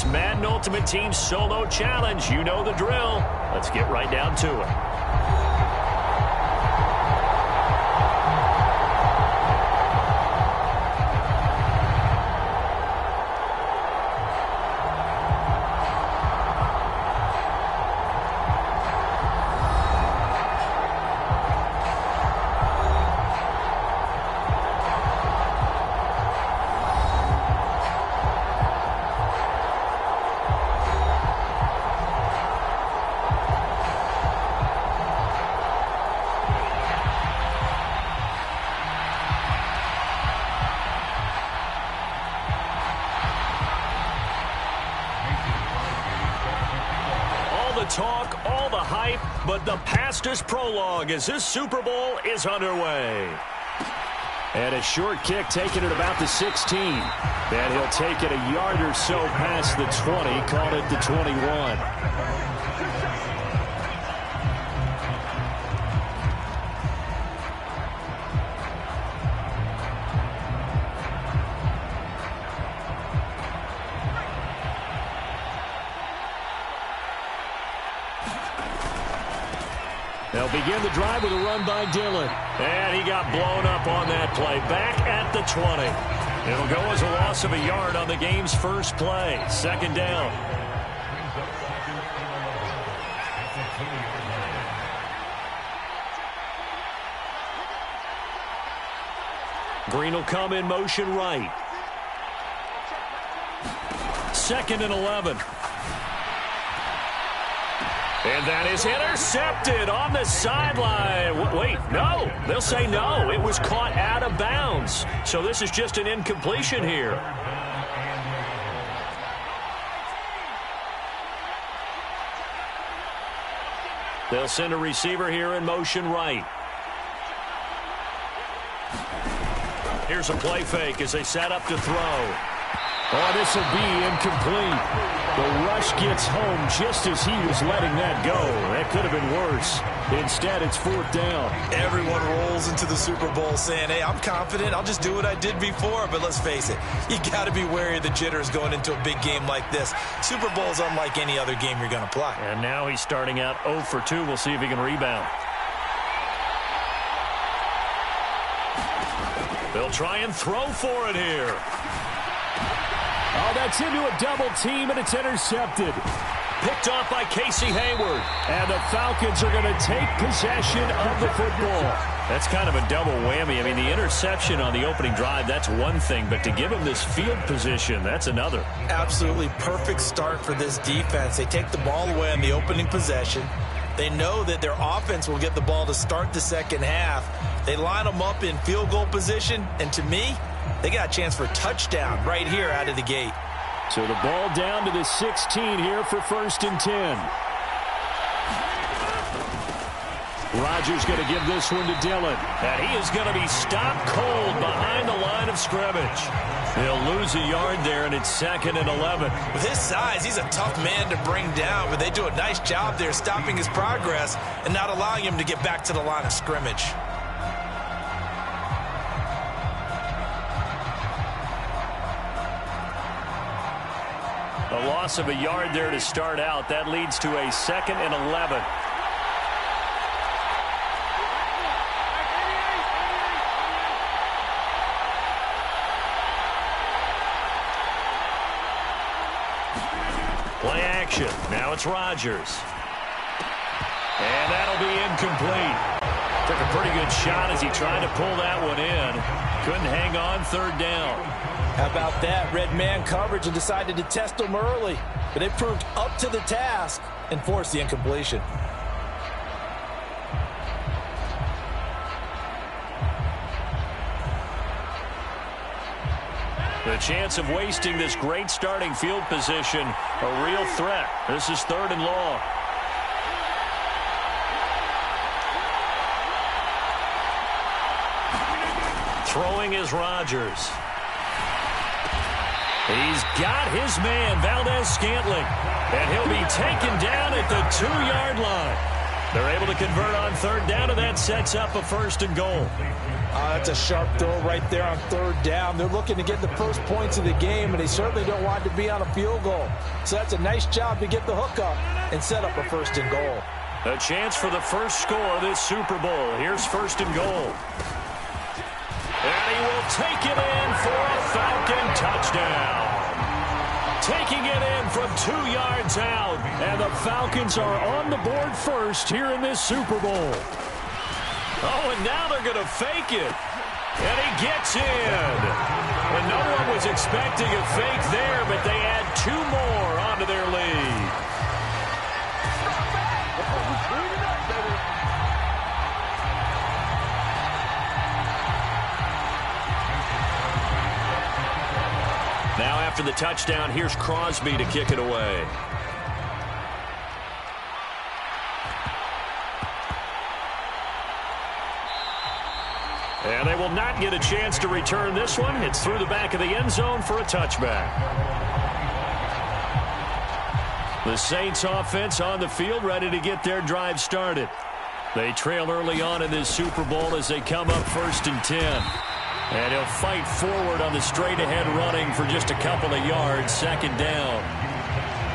It's Madden Ultimate Team Solo Challenge. You know the drill. Let's get right down to it. Talk, all the hype, but the fastest prologue as this Super Bowl is underway. And a short kick taken at about the 16. And he'll take it a yard or so past the 20, call it the 21. They'll begin the drive with a run by Dillon. And he got blown up on that play. Back at the 20. It'll go as a loss of a yard on the game's first play. Second down. Green will come in motion right. Second and 11. And that is intercepted on the sideline. Wait, no. They'll say no. It was caught out of bounds. So this is just an incompletion here. They'll send a receiver here in motion right. Here's a play fake as they set up to throw. Oh, this will be incomplete. The rush gets home just as he was letting that go. That could have been worse. Instead, it's fourth down. Everyone rolls into the Super Bowl saying, hey, I'm confident. I'll just do what I did before. But let's face it, you got to be wary of the jitters going into a big game like this. Super Bowl is unlike any other game you're going to play. And now he's starting out 0 for 2. We'll see if he can rebound. They'll try and throw for it here. Oh, that's into a double team, and it's intercepted. Picked off by Casey Hayward. And the Falcons are going to take possession of the football. That's kind of a double whammy. I mean, the interception on the opening drive, that's one thing. But to give him this field position, that's another. Absolutely perfect start for this defense. They take the ball away on the opening possession. They know that their offense will get the ball to start the second half. They line them up in field goal position. And to me, they got a chance for a touchdown right here out of the gate. So the ball down to the 16 here for 1st and 10. Rodgers going to give this one to Dillon. And he is going to be stopped cold behind the line of scrimmage. They'll lose a yard there, and it's 2nd and 11. With his size, he's a tough man to bring down, but they do a nice job there stopping his progress and not allowing him to get back to the line of scrimmage. A loss of a yard there to start out. That leads to a 2nd and 11. Play action. Now it's Rodgers. And that'll be incomplete. Took a pretty good shot as he tried to pull that one in. Couldn't hang on, 3rd down. How about that? Red man coverage and decided to test them early. But they proved up to the task and forced the incompletion. The chance of wasting this great starting field position, a real threat. This is 3rd and long. Throwing is Rodgers. He's got his man, Valdez-Scantling. And he'll be taken down at the 2-yard line. They're able to convert on 3rd down, and that sets up a 1st and goal. That's a sharp throw right there on third down. They're looking to get the first points of the game, and they certainly don't want to be on a field goal. So that's a nice job to get the hook up and set up a first and goal. A chance for the first score of this Super Bowl. Here's first and goal. And he will take it in for a Falcon touchdown. Taking it in from 2 yards out. And the Falcons are on the board first here in this Super Bowl. Oh, and now they're going to fake it. And he gets in. And no one was expecting a fake there, but they add 2 more onto their lead. Now after the touchdown, here's Crosby to kick it away. And they will not get a chance to return this one. It's through the back of the end zone for a touchback. The Saints offense on the field, ready to get their drive started. They trail early on in this Super Bowl as they come up 1st and 10. And he'll fight forward on the straight-ahead running for just a couple of yards, 2nd down.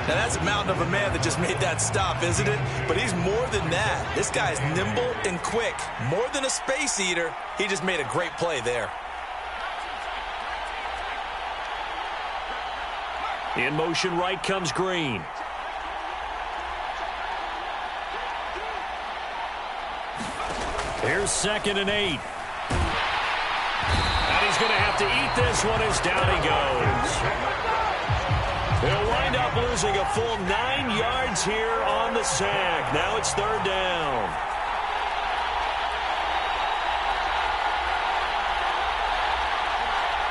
Now, that's a mountain of a man that just made that stop, isn't it? But he's more than that. This guy's nimble and quick. More than a space eater, he just made a great play there. In motion right comes Green. Here's 2nd and 8. And he's going to have to eat this one as down he goes. He'll wind up losing a full 9 yards here on the sack. Now it's 3rd down.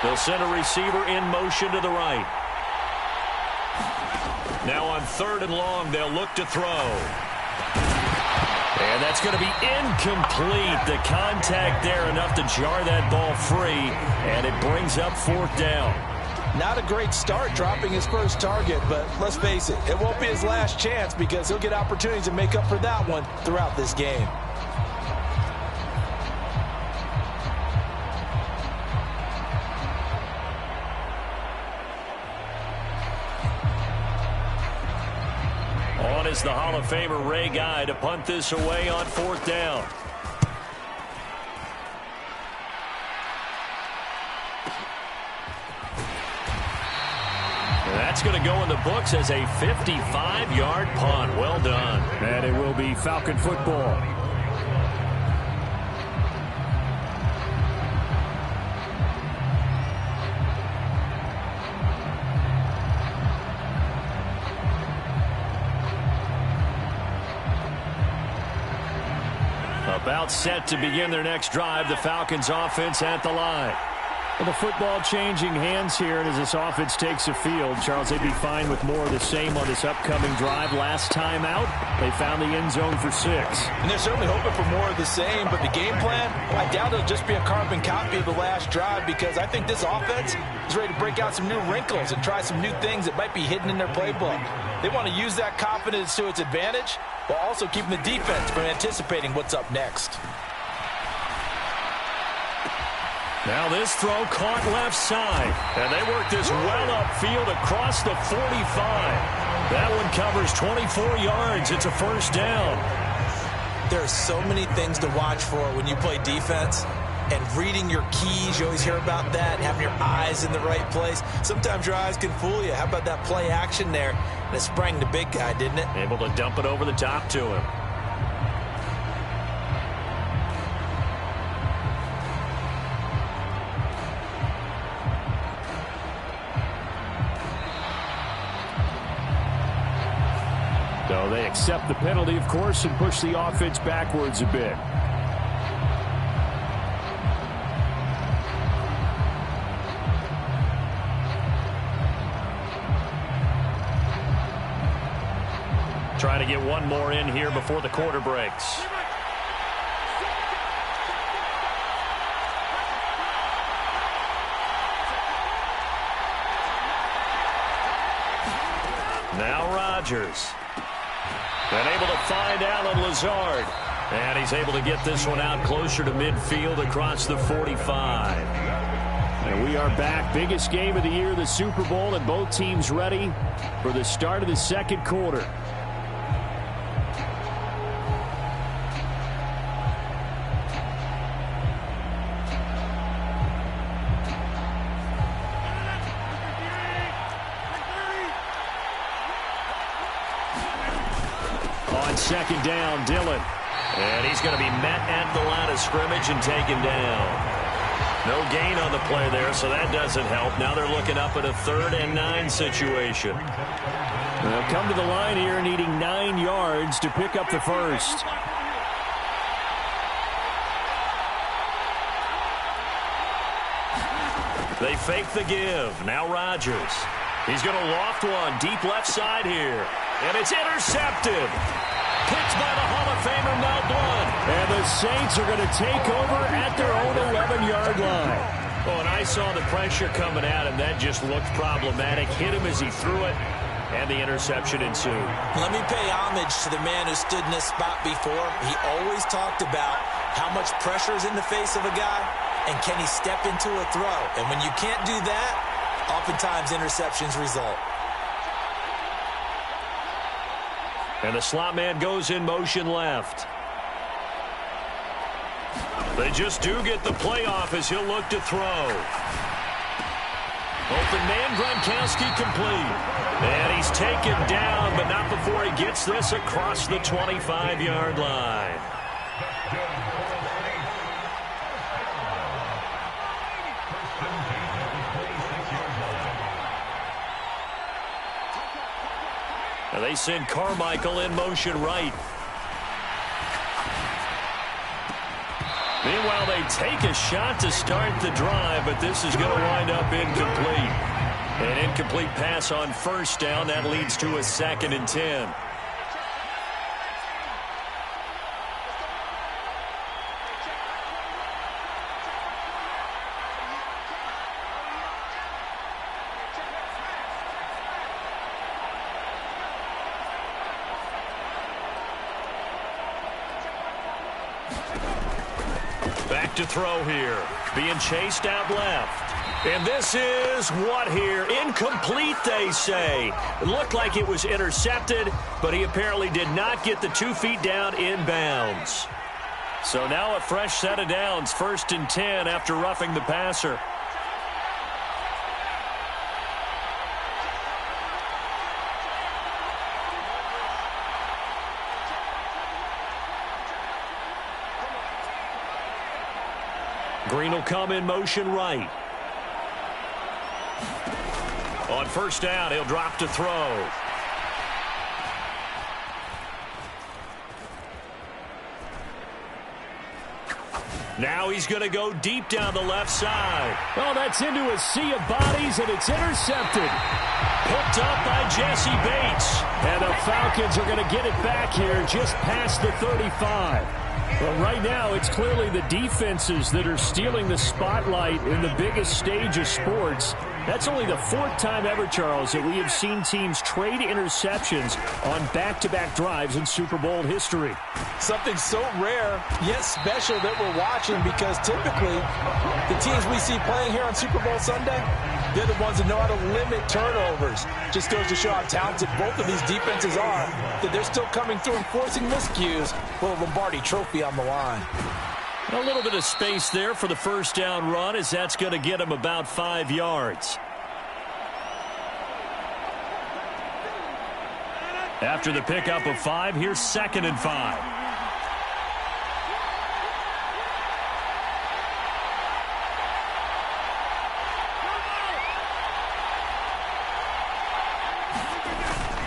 They'll send a receiver in motion to the right. Now on 3rd and long, they'll look to throw. And that's going to be incomplete. The contact there enough to jar that ball free, and it brings up 4th down. Not a great start dropping his first target, but let's face it, it won't be his last chance because he'll get opportunities to make up for that one throughout this game. On is the Hall of Famer Ray Guy to punt this away on 4th down. That's going to go in the books as a 55-yard punt. Well done. And it will be Falcon football. About set to begin their next drive, the Falcons offense at the line. Well, the football changing hands here, and as this offense takes the field, Charles, they'd be fine with more of the same on this upcoming drive. Last time out, they found the end zone for 6. And they're certainly hoping for more of the same, but the game plan, I doubt it'll just be a carbon copy of the last drive because I think this offense is ready to break out some new wrinkles and try some new things that might be hidden in their playbook. They want to use that confidence to its advantage while also keeping the defense from anticipating what's up next. Now this throw caught left side. And they work this well upfield across the 45. That one covers 24 yards. It's a 1st down. There are so many things to watch for when you play defense. And reading your keys, you always hear about that. Having your eyes in the right place. Sometimes your eyes can fool you. How about that play action there? And it sprang the big guy, didn't it? Able to dump it over the top to him. So they accept the penalty, of course, and push the offense backwards a bit. Trying to get one more in here before the quarter breaks. Now Rodgers. And able to find Allen Lazard. And he's able to get this one out closer to midfield across the 45. And we are back. Biggest game of the year, the Super Bowl, and both teams ready for the start of the second quarter. On second down, Dillon. And he's going to be met at the line of scrimmage and taken down. No gain on the play there, so that doesn't help. Now they're looking up at a 3rd and 9 situation. They'll come to the line here needing 9 yards to pick up the first. They fake the give. Now Rodgers. He's going to loft one deep left side here. And it's intercepted. Picked by the Hall of Famer Mel Blount. And the Saints are going to take over at their own 11-yard line. Oh, and I saw the pressure coming at him. That just looked problematic. Hit him as he threw it, and the interception ensued. Let me pay homage to the man who stood in this spot before. He always talked about how much pressure is in the face of a guy, and can he step into a throw. And when you can't do that, oftentimes interceptions result. And the slot man goes in motion left. They just do get the play off as he'll look to throw. Open man, Gronkowski complete. And he's taken down, but not before he gets this across the 25-yard line. And they send Carmichael in motion right. Meanwhile, they take a shot to start the drive, but this is going to wind up incomplete. An incomplete pass on first down. That leads to a 2nd and 10. Back to throw here. Being chased out left. And this is what here? Incomplete, they say. It looked like it was intercepted, but he apparently did not get the 2 feet down inbounds. So now a fresh set of downs. 1st and 10 after roughing the passer. Green will come in motion right. On first down, he'll drop to throw. Now he's going to go deep down the left side. Oh, that's into a sea of bodies, and it's intercepted. Picked up by Jesse Bates. And the Falcons are going to get it back here just past the 35. Well, right now, it's clearly the defenses that are stealing the spotlight in the biggest stage of sports. That's only the 4th time ever, Charles, that we have seen teams trade interceptions on back-to-back drives in Super Bowl history. Something so rare, yet special that we're watching, because typically the teams we see playing here on Super Bowl Sunday, they're the ones that know how to limit turnovers. Just goes to show how talented both of these defenses are, that they're still coming through and forcing miscues with a Lombardi trophy on the line. A little bit of space there for the first down run, as that's going to get him about 5 yards. After the pickup of 5, here's 2nd and 5.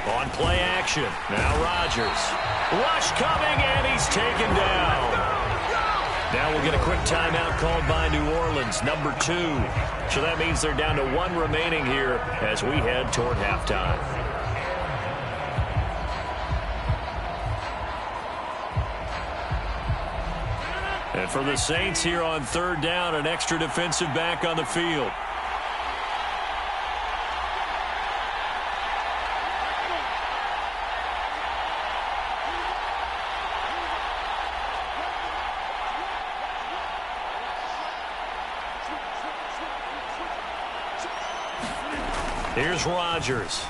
On play action. Now Rodgers. Rush coming, and he's taken down. Now we'll get a quick timeout called by New Orleans, number 2. So that means they're down to 1 remaining here as we head toward halftime. And for the Saints here on 3rd down, an extra defensive back on the field. Here's Rodgers.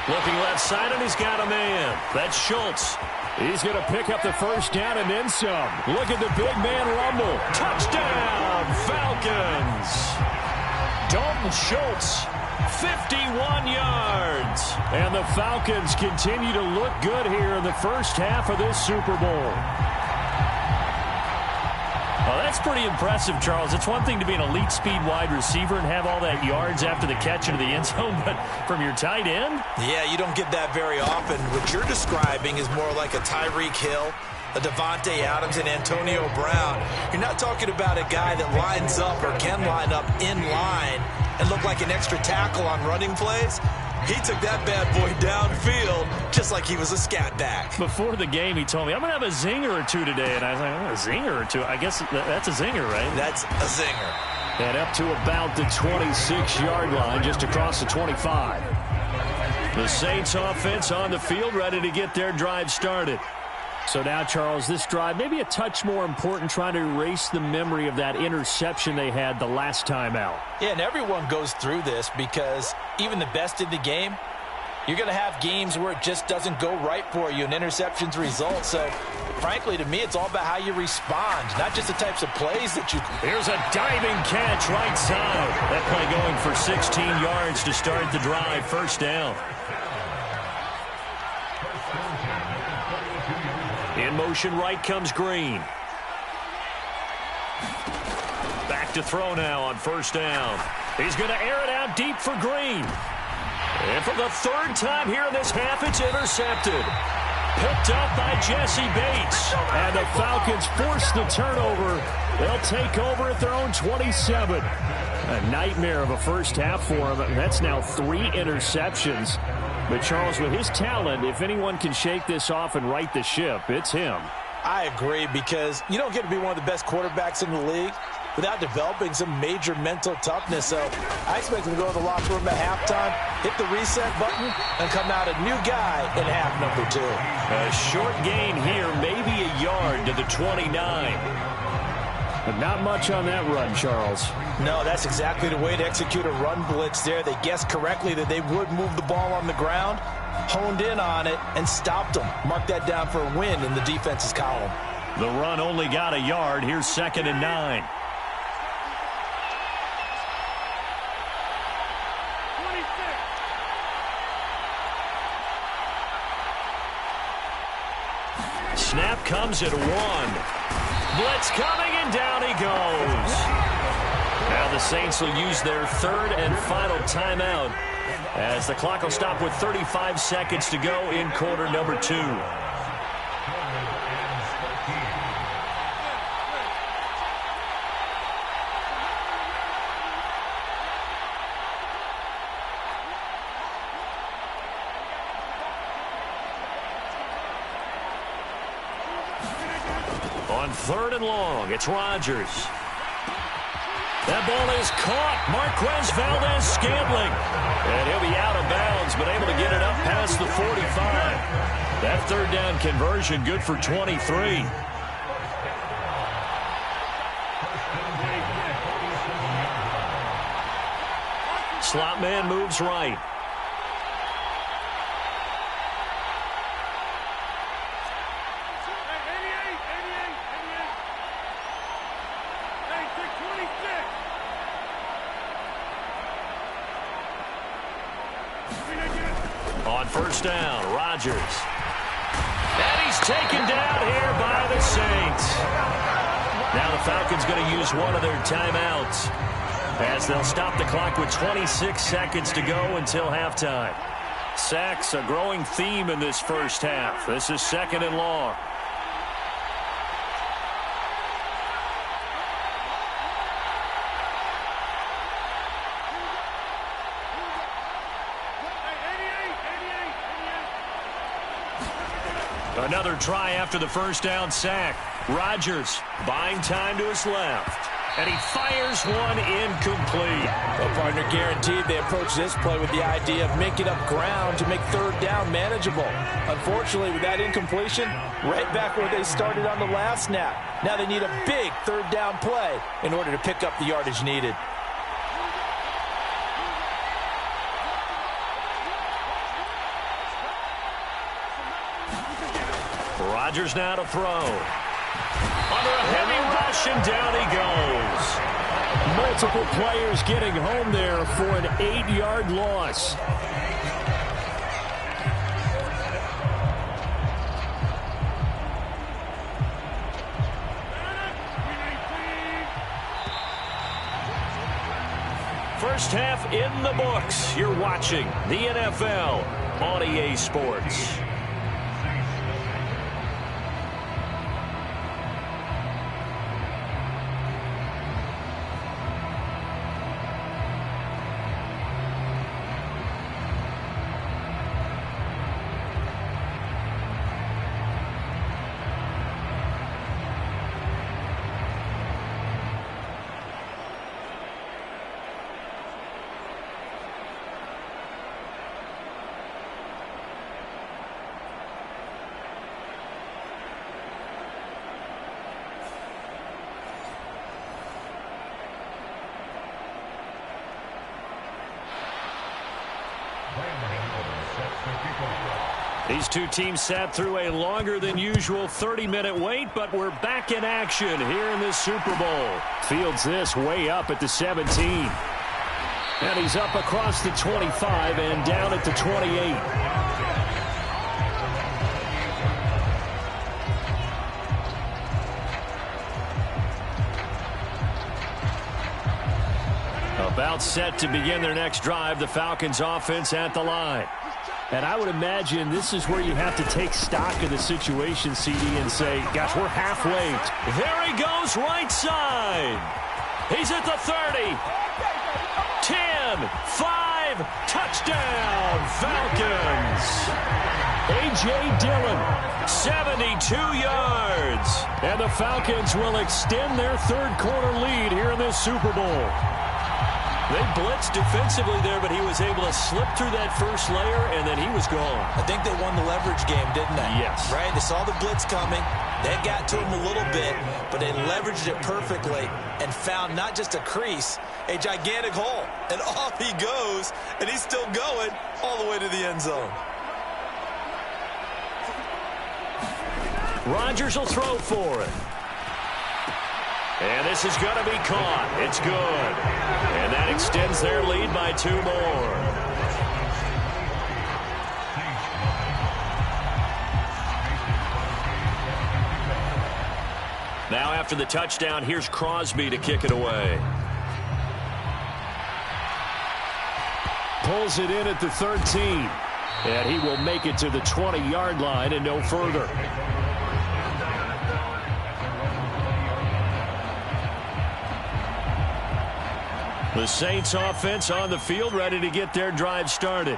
Looking left side, and he's got a man. That's Schultz. He's going to pick up the first down and then some. Look at the big man rumble. Touchdown, Falcons. Dalton Schultz, 51 yards. And the Falcons continue to look good here in the first half of this Super Bowl. Well, that's pretty impressive, Charles. It's one thing to be an elite speed wide receiver and have all that yards after the catch into the end zone, but from your tight end? Yeah, you don't get that very often. What you're describing is more like a Tyreek Hill, a Devontae Adams, and Antonio Brown. You're not talking about a guy that lines up or can line up in line and look like an extra tackle on running plays. He took that bad boy downfield just like he was a scat back. Before the game, he told me, I'm going to have a zinger or two today. And I was like, oh, a zinger or two? I guess that's a zinger, right? That's a zinger. And up to about the 26-yard line, just across the 25. The Saints offense on the field, ready to get their drive started. So now, Charles, this drive maybe a touch more important, trying to erase the memory of that interception they had the last time out. Yeah, and everyone goes through this because even the best in the game, you're going to have games where it just doesn't go right for you and interceptions result. So, frankly, to me, it's all about how you respond, not just the types of plays that you... Here's a diving catch right side. That play going for 16 yards to start the drive. First down. In motion right comes Green. Back to throw now on first down. He's going to air it out deep for Green. And for the third time here in this half, it's intercepted. Picked up by Jesse Bates. And the Falcons force the turnover. They'll take over at their own 27. A nightmare of a first half for him. That's now 3 interceptions. But, Charles, with his talent, if anyone can shake this off and right the ship, it's him. I agree, because you don't get to be one of the best quarterbacks in the league without developing some major mental toughness. So I expect him to go to the locker room at halftime, hit the reset button, and come out a new guy in half number 2. A short gain here, maybe a yard to the 29. But not much on that run, Charles. No, that's exactly the way to execute a run blitz there. They guessed correctly that they would move the ball on the ground, honed in on it, and stopped them. Mark that down for a win in the defense's column. The run only got a yard. Here's 2nd and 9. Snap comes at 1. Blitz coming, and down he goes. Now the Saints will use their 3rd and final timeout as the clock will stop with 35 seconds to go in quarter number 2. On 3rd and long, it's Rodgers. That ball is caught. Marquez Valdes-Scantling. And he'll be out of bounds, but able to get it up past the 45. That 3rd down conversion good for 23. Slot man moves right. On first down, Rodgers. And he's taken down here by the Saints. Now the Falcons going to use one of their timeouts as they'll stop the clock with 26 seconds to go until halftime. Sacks, a growing theme in this first half. This is 2nd and long. Another try after the first down sack. Rodgers buying time to his left. And he fires one incomplete. Well, partner, guaranteed they approach this play with the idea of making up ground to make 3rd down manageable. Unfortunately, with that incompletion, right back where they started on the last snap. Now they need a big 3rd down play in order to pick up the yardage needed. Rodgers now to throw. Under a heavy rush, and down he goes. Multiple players getting home there for an 8-yard loss. First half in the books. You're watching the NFL on EA Sports. These two teams sat through a longer than usual 30-minute wait, but we're back in action here in this Super Bowl. Fields this way up at the 17. And he's up across the 25 and down at the 28. About set to begin their next drive, the Falcons offense at the line. And I would imagine this is where you have to take stock of the situation, CD, and say, gosh, we're halfway. There he goes, right side. He's at the 30. 10, 5, touchdown, Falcons. A.J. Dillon. 72 yards. And the Falcons will extend their third-quarter lead here in this Super Bowl. They blitzed defensively there, but he was able to slip through that first layer, and then he was gone. I think they won the leverage game, didn't they? Yes. Right? They saw the blitz coming. They got to him a little bit, but they leveraged it perfectly and found not just a crease, a gigantic hole. And off he goes, and he's still going all the way to the end zone. Rodgers will throw for it. And this is going to be caught. It's good. And that extends their lead by 2 more. Now after the touchdown, here's Crosby to kick it away. Pulls it in at the 13. And he will make it to the 20-yard line and no further. The Saints offense on the field, ready to get their drive started.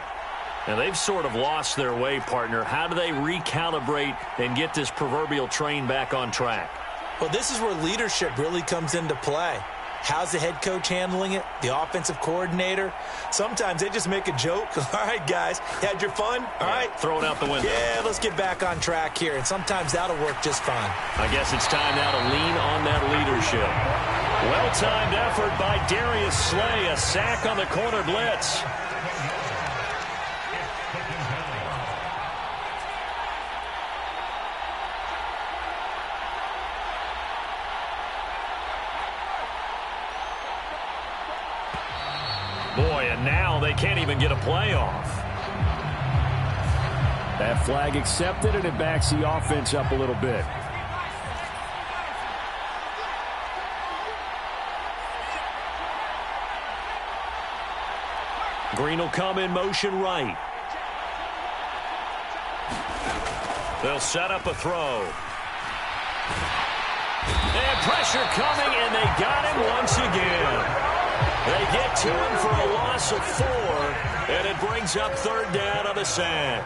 And they've sort of lost their way, partner. How do they recalibrate and get this proverbial train back on track? Well, this is where leadership really comes into play. How's the head coach handling it? The offensive coordinator? Sometimes they just make a joke. All right, guys, you had your fun? All right. Throw it out the window. Yeah, let's get back on track here. And sometimes that'll work just fine. I guess it's time now to lean on that leadership. Well-timed effort by Darius Slay. A sack on the corner blitz. Boy, and now they can't even get a playoff. That flag accepted, and it backs the offense up a little bit. Green will come in motion right. They'll set up a throw. And pressure coming, and they got him once again. They get to him for a loss of 4, and it brings up 3rd down on the sack.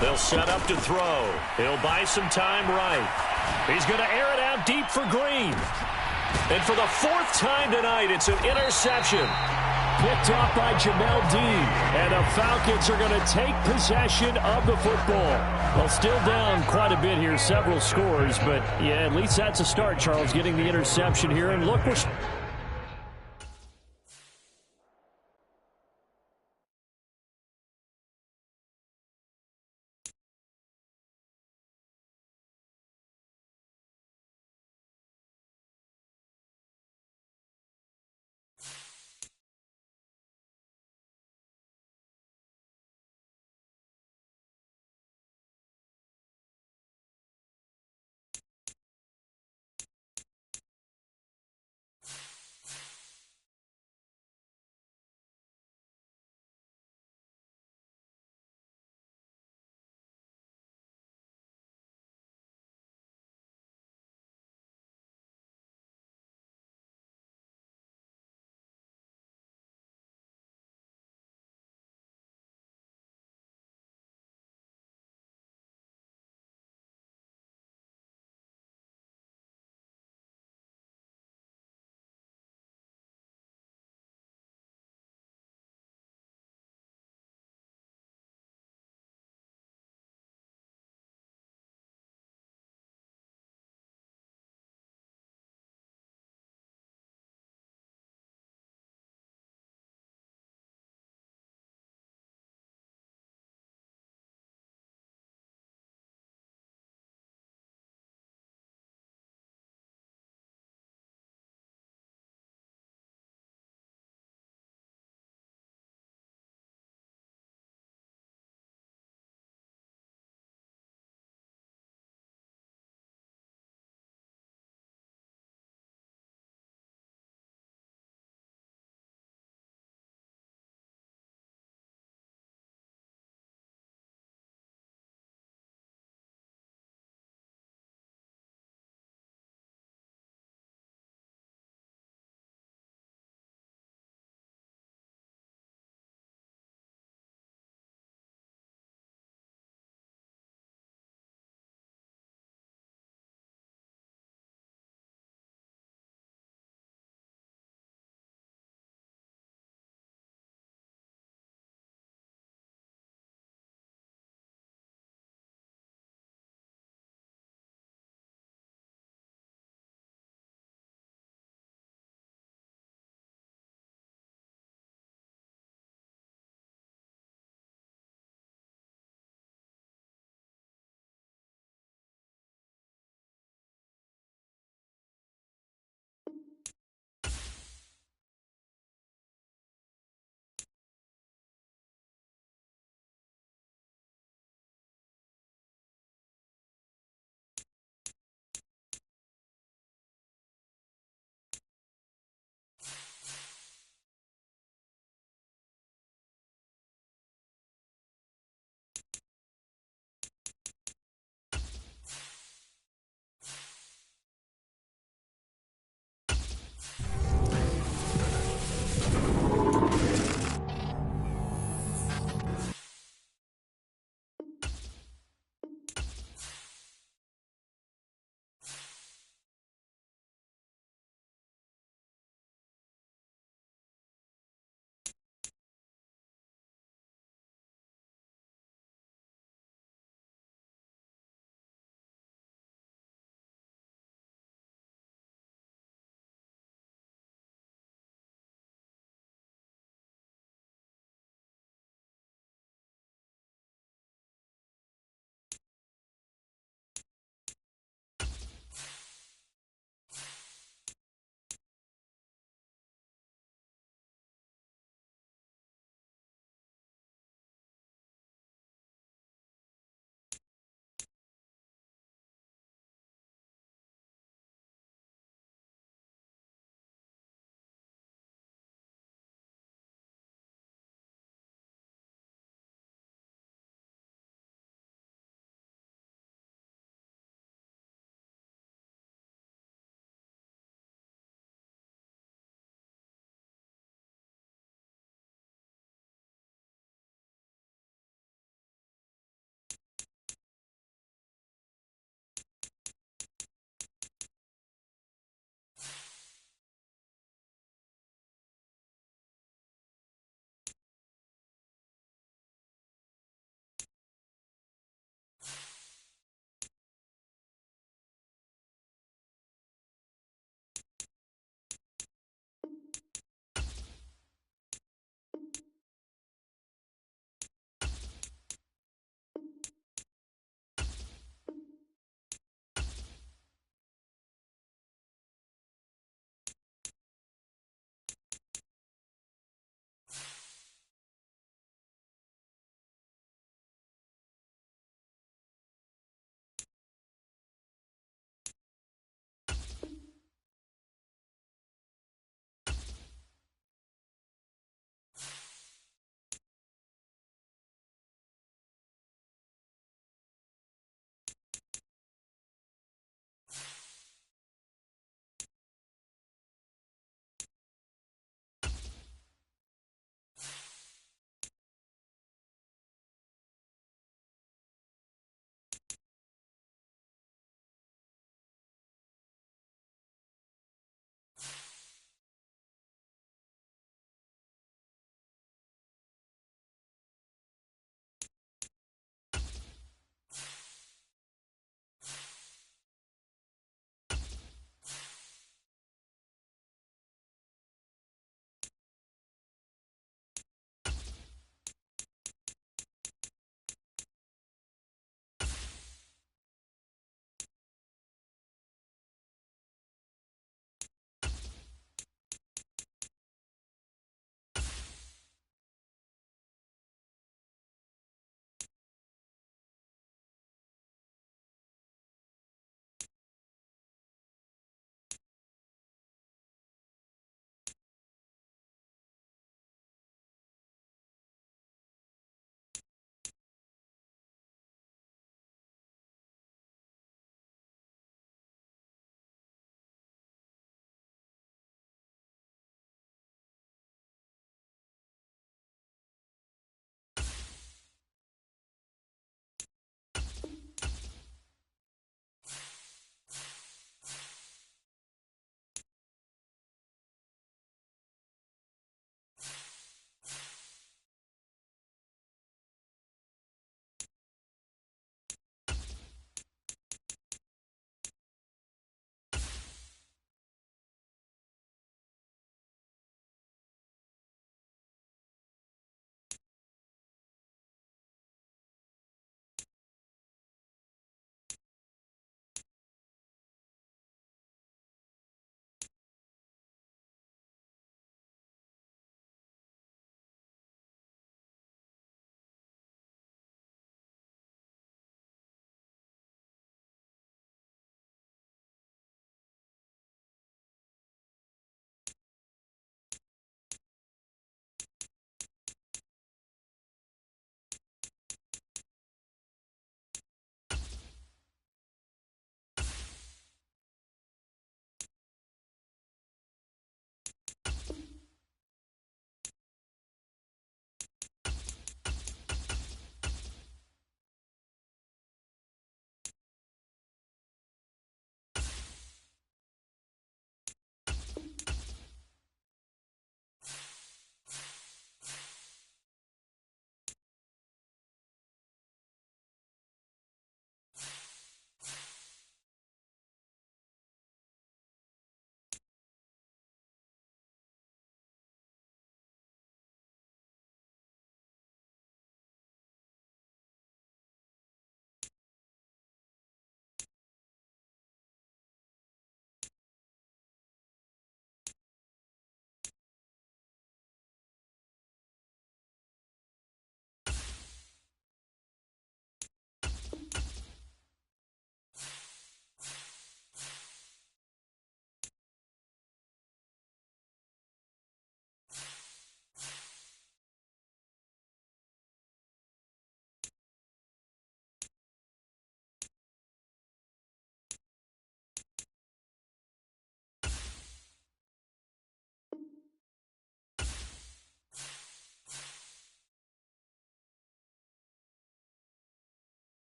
They'll set up to throw. He'll buy some time right. He's going to air it out deep for Green. And for the 4th time tonight, it's an interception. Picked off by Jamel Dean. And the Falcons are going to take possession of the football. Well, still down quite a bit here, several scores. But, yeah, at least that's a start, Charles, getting the interception here. And look, we're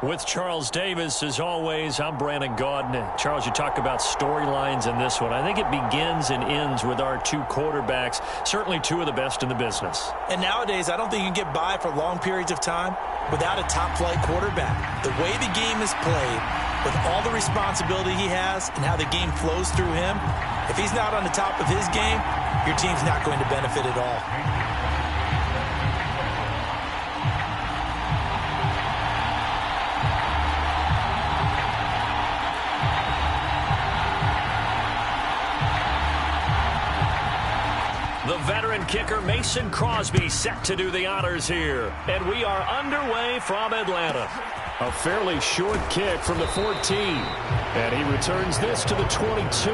With Charles Davis, as always, I'm Brandon Gaudin. Charles, you talk about storylines in this one. I think it begins and ends with our two quarterbacks, certainly two of the best in the business. And nowadays, I don't think you can get by for long periods of time without a top-flight quarterback. The way the game is played, with all the responsibility he has and how the game flows through him, if he's not on the top of his game, your team's not going to benefit at all. The veteran kicker Mason Crosby set to do the honors here. And we are underway from Atlanta. A fairly short kick from the 14. And he returns this to the 22.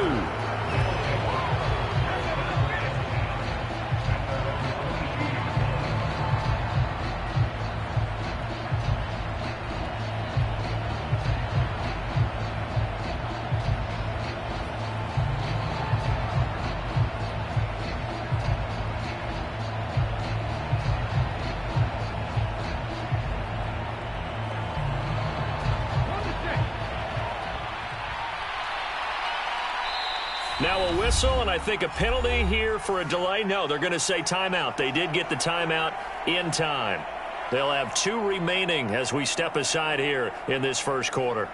Now a whistle, and I think a penalty here for a delay. No, they're going to say timeout. They did get the timeout in time. They'll have 2 remaining as we step aside here in this first quarter.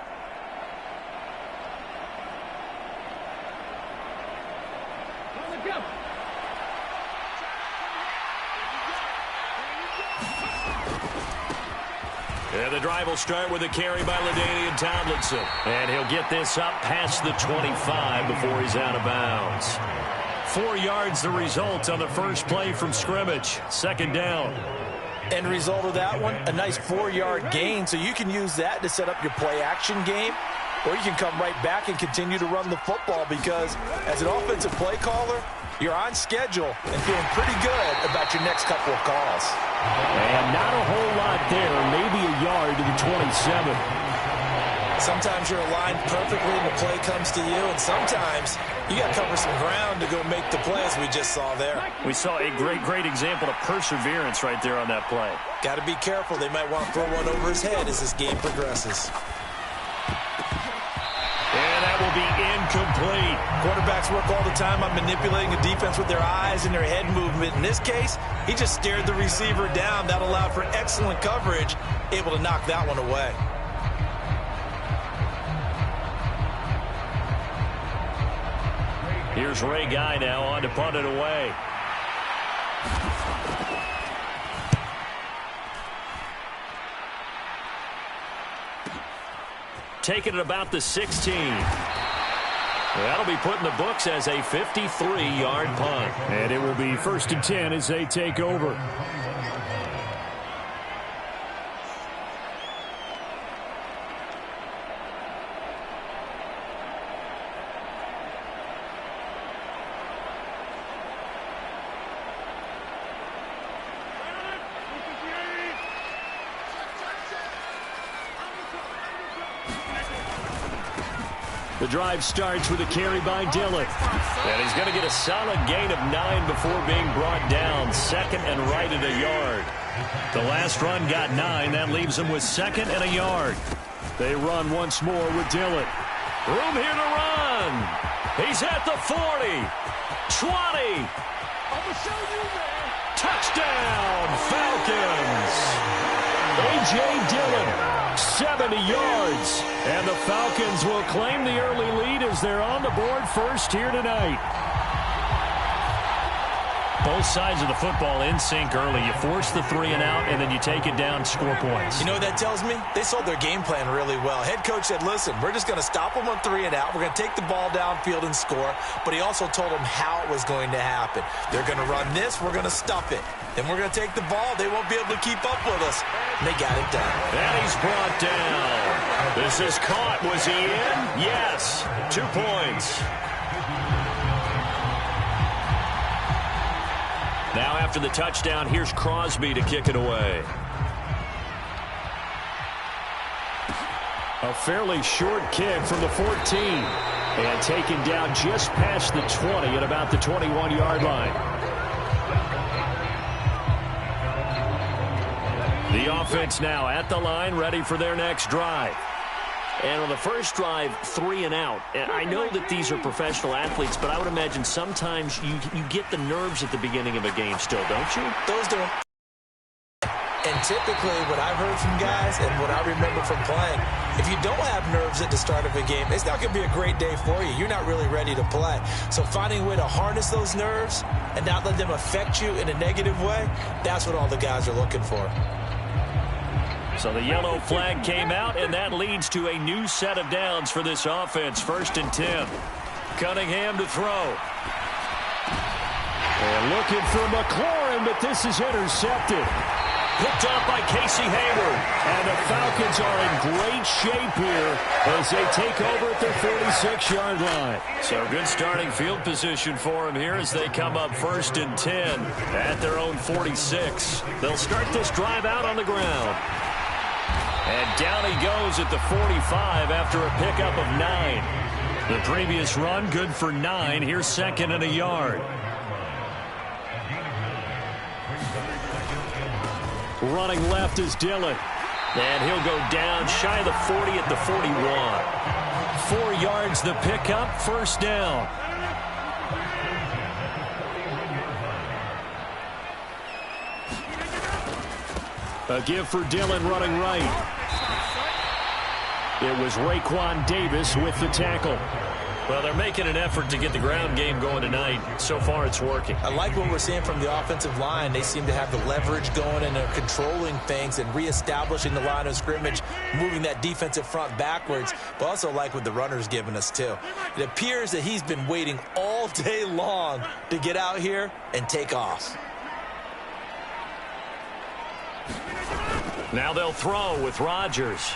And the drive will start with a carry by LaDainian Tomlinson. And he'll get this up past the 25 before he's out of bounds. 4 yards the result on the first play from scrimmage. Second down. End result of that one, a nice 4-yard gain, so you can use that to set up your play-action game, or you can come right back and continue to run the football because as an offensive play caller, you're on schedule and feeling pretty good about your next couple of calls. And not a whole lot there, maybe a yard to the 27. Sometimes you're aligned perfectly and the play comes to you, and sometimes you got to cover some ground to go make the play as we just saw there. We saw a great example of perseverance right there on that play. Got to be careful. They might want to throw one over his head as this game progresses. And that will be incomplete. Quarterbacks work all the time on manipulating the defense with their eyes and their head movement. In this case, he just stared the receiver down. That allowed for excellent coverage, able to knock that one away. Here's Ray Guy now on to punt it away. Taking it about the 16. That'll be put in the books as a 53-yard punt. And it will be 1st and 10 as they take over. The drive starts with a carry by Dillon. And he's going to get a solid gain of 9 before being brought down. Second and right at a yard. The last run got 9. That leaves him with 2nd and a yard. They run once more with Dillon. Room here to run. He's at the 40. 20. Touchdown, Falcons. A.J. Dillon, 70 yards. And the Falcons will claim the early lead as they're on the board first here tonight. Both sides of the football in sync early. You force the 3 and out, and then you take it down, score points. You know what that tells me? They sold their game plan really well. Head coach said, listen, we're just going to stop them on 3 and out. We're going to take the ball downfield and score. But he also told them how it was going to happen. They're going to run this. We're going to stuff it. Then we're going to take the ball. They won't be able to keep up with us. And they got it done. And he's brought down. This is caught. Was he in? Yes. 2 points. Now after the touchdown, here's Crosby to kick it away. A fairly short kick from the 14. And taken down just past the 20 at about the 21-yard line. The offense now at the line, ready for their next drive. And on the first drive, 3 and out. I know that these are professional athletes, but I would imagine sometimes you get the nerves at the beginning of a game still, don't you? Those don't. And typically what I've heard from guys and what I remember from playing, if you don't have nerves at the start of a game, it's not going to be a great day for you. You're not really ready to play. So finding a way to harness those nerves and not let them affect you in a negative way, that's what all the guys are looking for. So the yellow flag came out, and that leads to a new set of downs for this offense. 1st and 10. Cunningham to throw. And looking for McLaurin, but this is intercepted. Picked up by Casey Hayward. And the Falcons are in great shape here as they take over at their 46-yard line. So good starting field position for them here as they come up 1st and 10 at their own 46. They'll start this drive out on the ground. And down he goes at the 45 after a pickup of 9. The previous run good for 9. Here's 2nd and a yard. Running left is Dillon. And he'll go down shy of the 40 at the 41. 4 yards the pickup, 1st down. A give for Dillon running right. It was Raekwon Davis with the tackle. Well, they're making an effort to get the ground game going tonight. So far, it's working. I like what we're seeing from the offensive line. They seem to have the leverage going, and they're controlling things and reestablishing the line of scrimmage, moving that defensive front backwards, but also like what the runner's giving us, too. It appears that he's been waiting all day long to get out here and take off. Now they'll throw with Rodgers.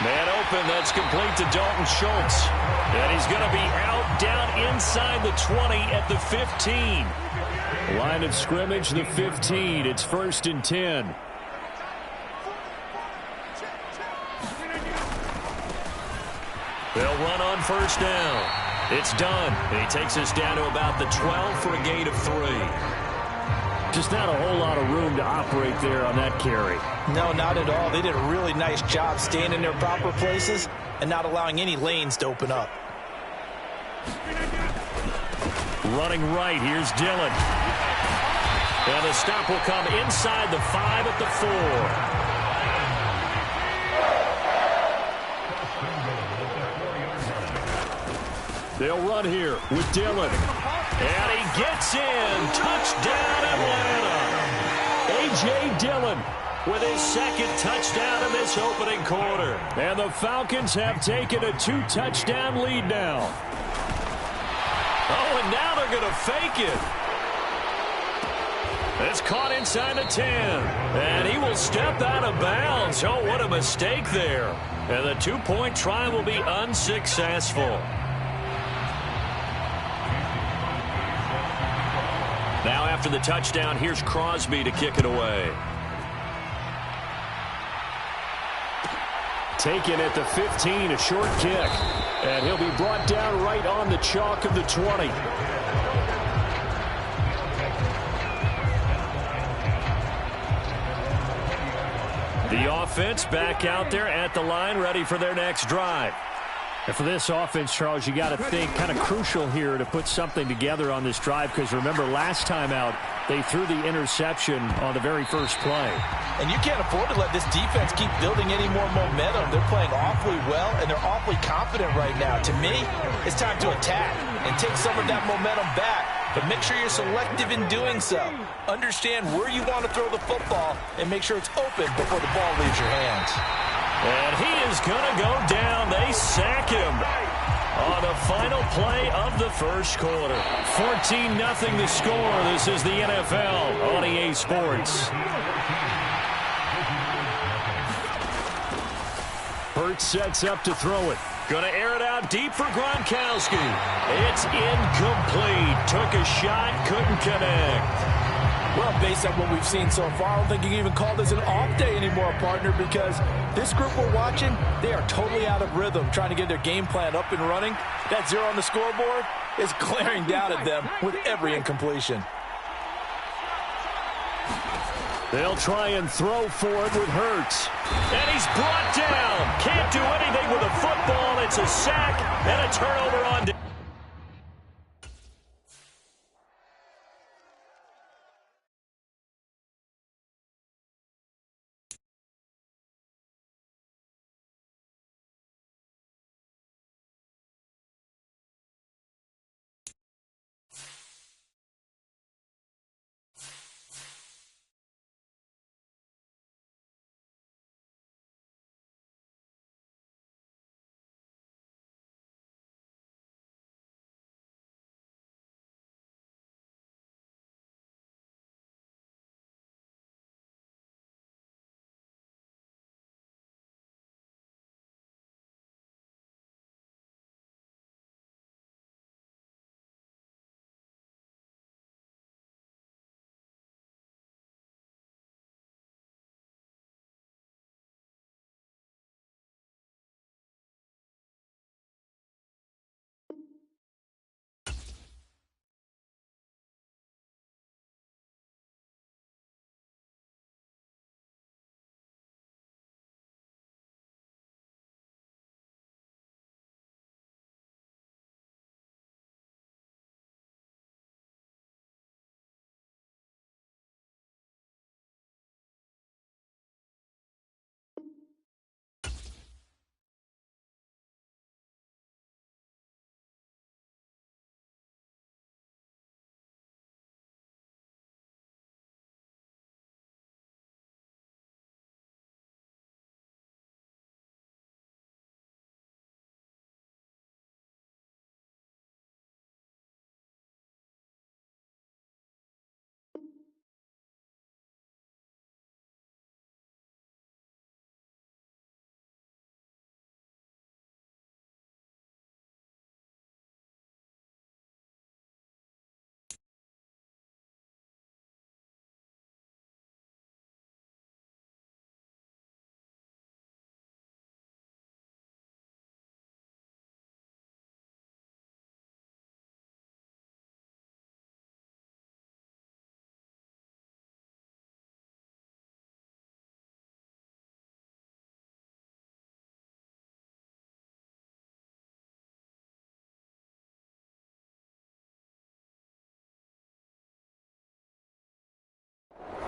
Man open, that's complete to Dalton Schultz. And he's going to be out down inside the 20 at the 15. Line of scrimmage, the 15. It's 1st and 10. They'll run on 1st down. It's done. And he takes us down to about the 12 for a gain of 3. Just not a whole lot of room to operate there on that carry. No, not at all. They did a really nice job staying in their proper places and not allowing any lanes to open up. Running right, here's Dillon. And the stop will come inside the 5 at the 4. They'll run here with Dillon. And he gets in. Touchdown, Atlanta. A.J. Dillon with his 2nd touchdown in this opening quarter. And the Falcons have taken a 2-touchdown lead now. Oh, and now they're going to fake it. It's caught inside the 10. And he will step out of bounds. Oh, what a mistake there. And the 2-point try will be unsuccessful. Now after the touchdown, here's Crosby to kick it away. Taken at the 15, a short kick. And he'll be brought down right on the chalk of the 20. The offense back out there at the line, ready for their next drive. And for this offense, Charles, you got to think kind of crucial here to put something together on this drive, because remember last time out they threw the interception on the very first play. And you can't afford to let this defense keep building any more momentum. They're playing awfully well, and they're awfully confident right now. To me, it's time to attack and take some of that momentum back. But make sure you're selective in doing so. Understand where you want to throw the football and make sure it's open before the ball leaves your hands. And he is going to go down. They sack him on the final play of the first quarter. 14-0 the score. This is the NFL on EA Sports. Hurts sets up to throw it. Going to air it out deep for Gronkowski. It's incomplete. Took a shot, couldn't connect. Well, based on what we've seen so far, I don't think you can even call this an off day anymore, partner, because this group we're watching, they are totally out of rhythm, trying to get their game plan up and running. That 0 on the scoreboard is glaring down at them with every incompletion. They'll try and throw for it with Hurts. And he's brought down. Can't do anything with a football. It's a sack and a turnover on.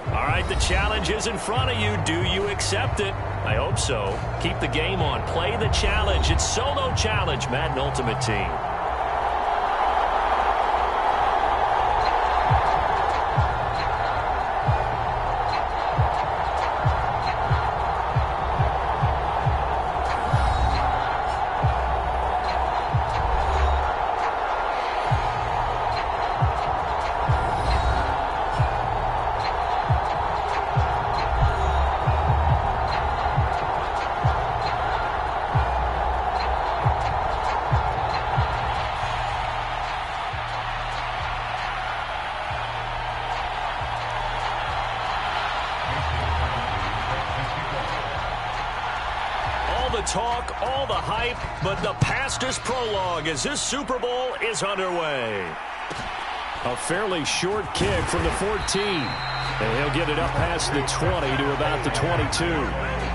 All right, the challenge is in front of you. Do you accept it? I hope so. Keep the game on. Play the challenge. It's Solo Challenge, Madden Ultimate Team. Talk, all the hype, but the pastors prologue as this Super Bowl is underway. A fairly short kick from the 14. And he'll get it up past the 20 to about the 22.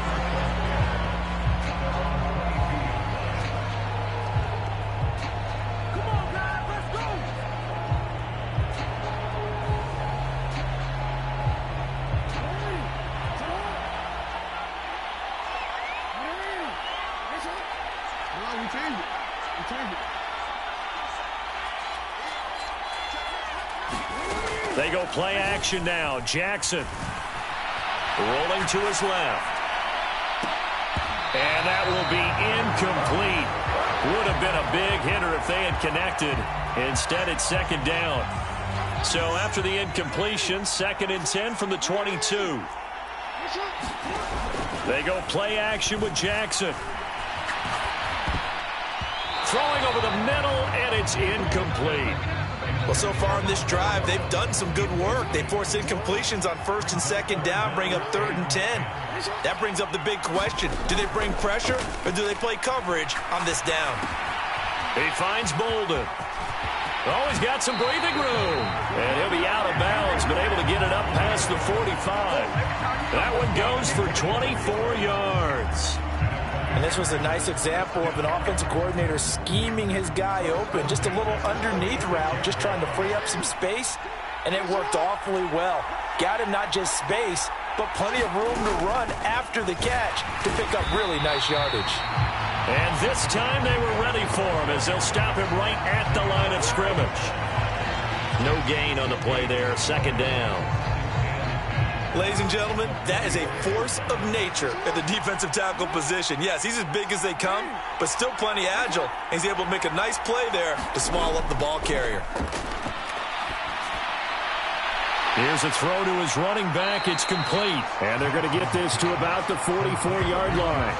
They go play action now. Jackson rolling to his left. And that will be incomplete. Would have been a big hitter if they had connected. Instead, it's second down. So after the incompletion, 2nd and 10 from the 22. They go play action with Jackson. Throwing over the middle, and it's incomplete. Well, so far in this drive, they've done some good work. They force incompletions on 1st and 2nd down, bring up 3rd and 10. That brings up the big question. Do they bring pressure, or do they play coverage on this down? He finds Bolden. Oh, he's got some breathing room. And he'll be out of bounds been able to get it up past the 45. That one goes for 24 yards. And this was a nice example of an offensive coordinator scheming his guy open. Just a little underneath route, just trying to free up some space, and it worked awfully well. Got him not just space, but plenty of room to run after the catch to pick up really nice yardage. And this time they were ready for him as they'll stop him right at the line of scrimmage. No gain on the play there, second down. Ladies and gentlemen, that is a force of nature at the defensive tackle position. Yes, he's as big as they come, but still plenty agile. He's able to make a nice play there to swallow up the ball carrier. Here's a throw to his running back. It's complete. And they're going to get this to about the 44-yard line.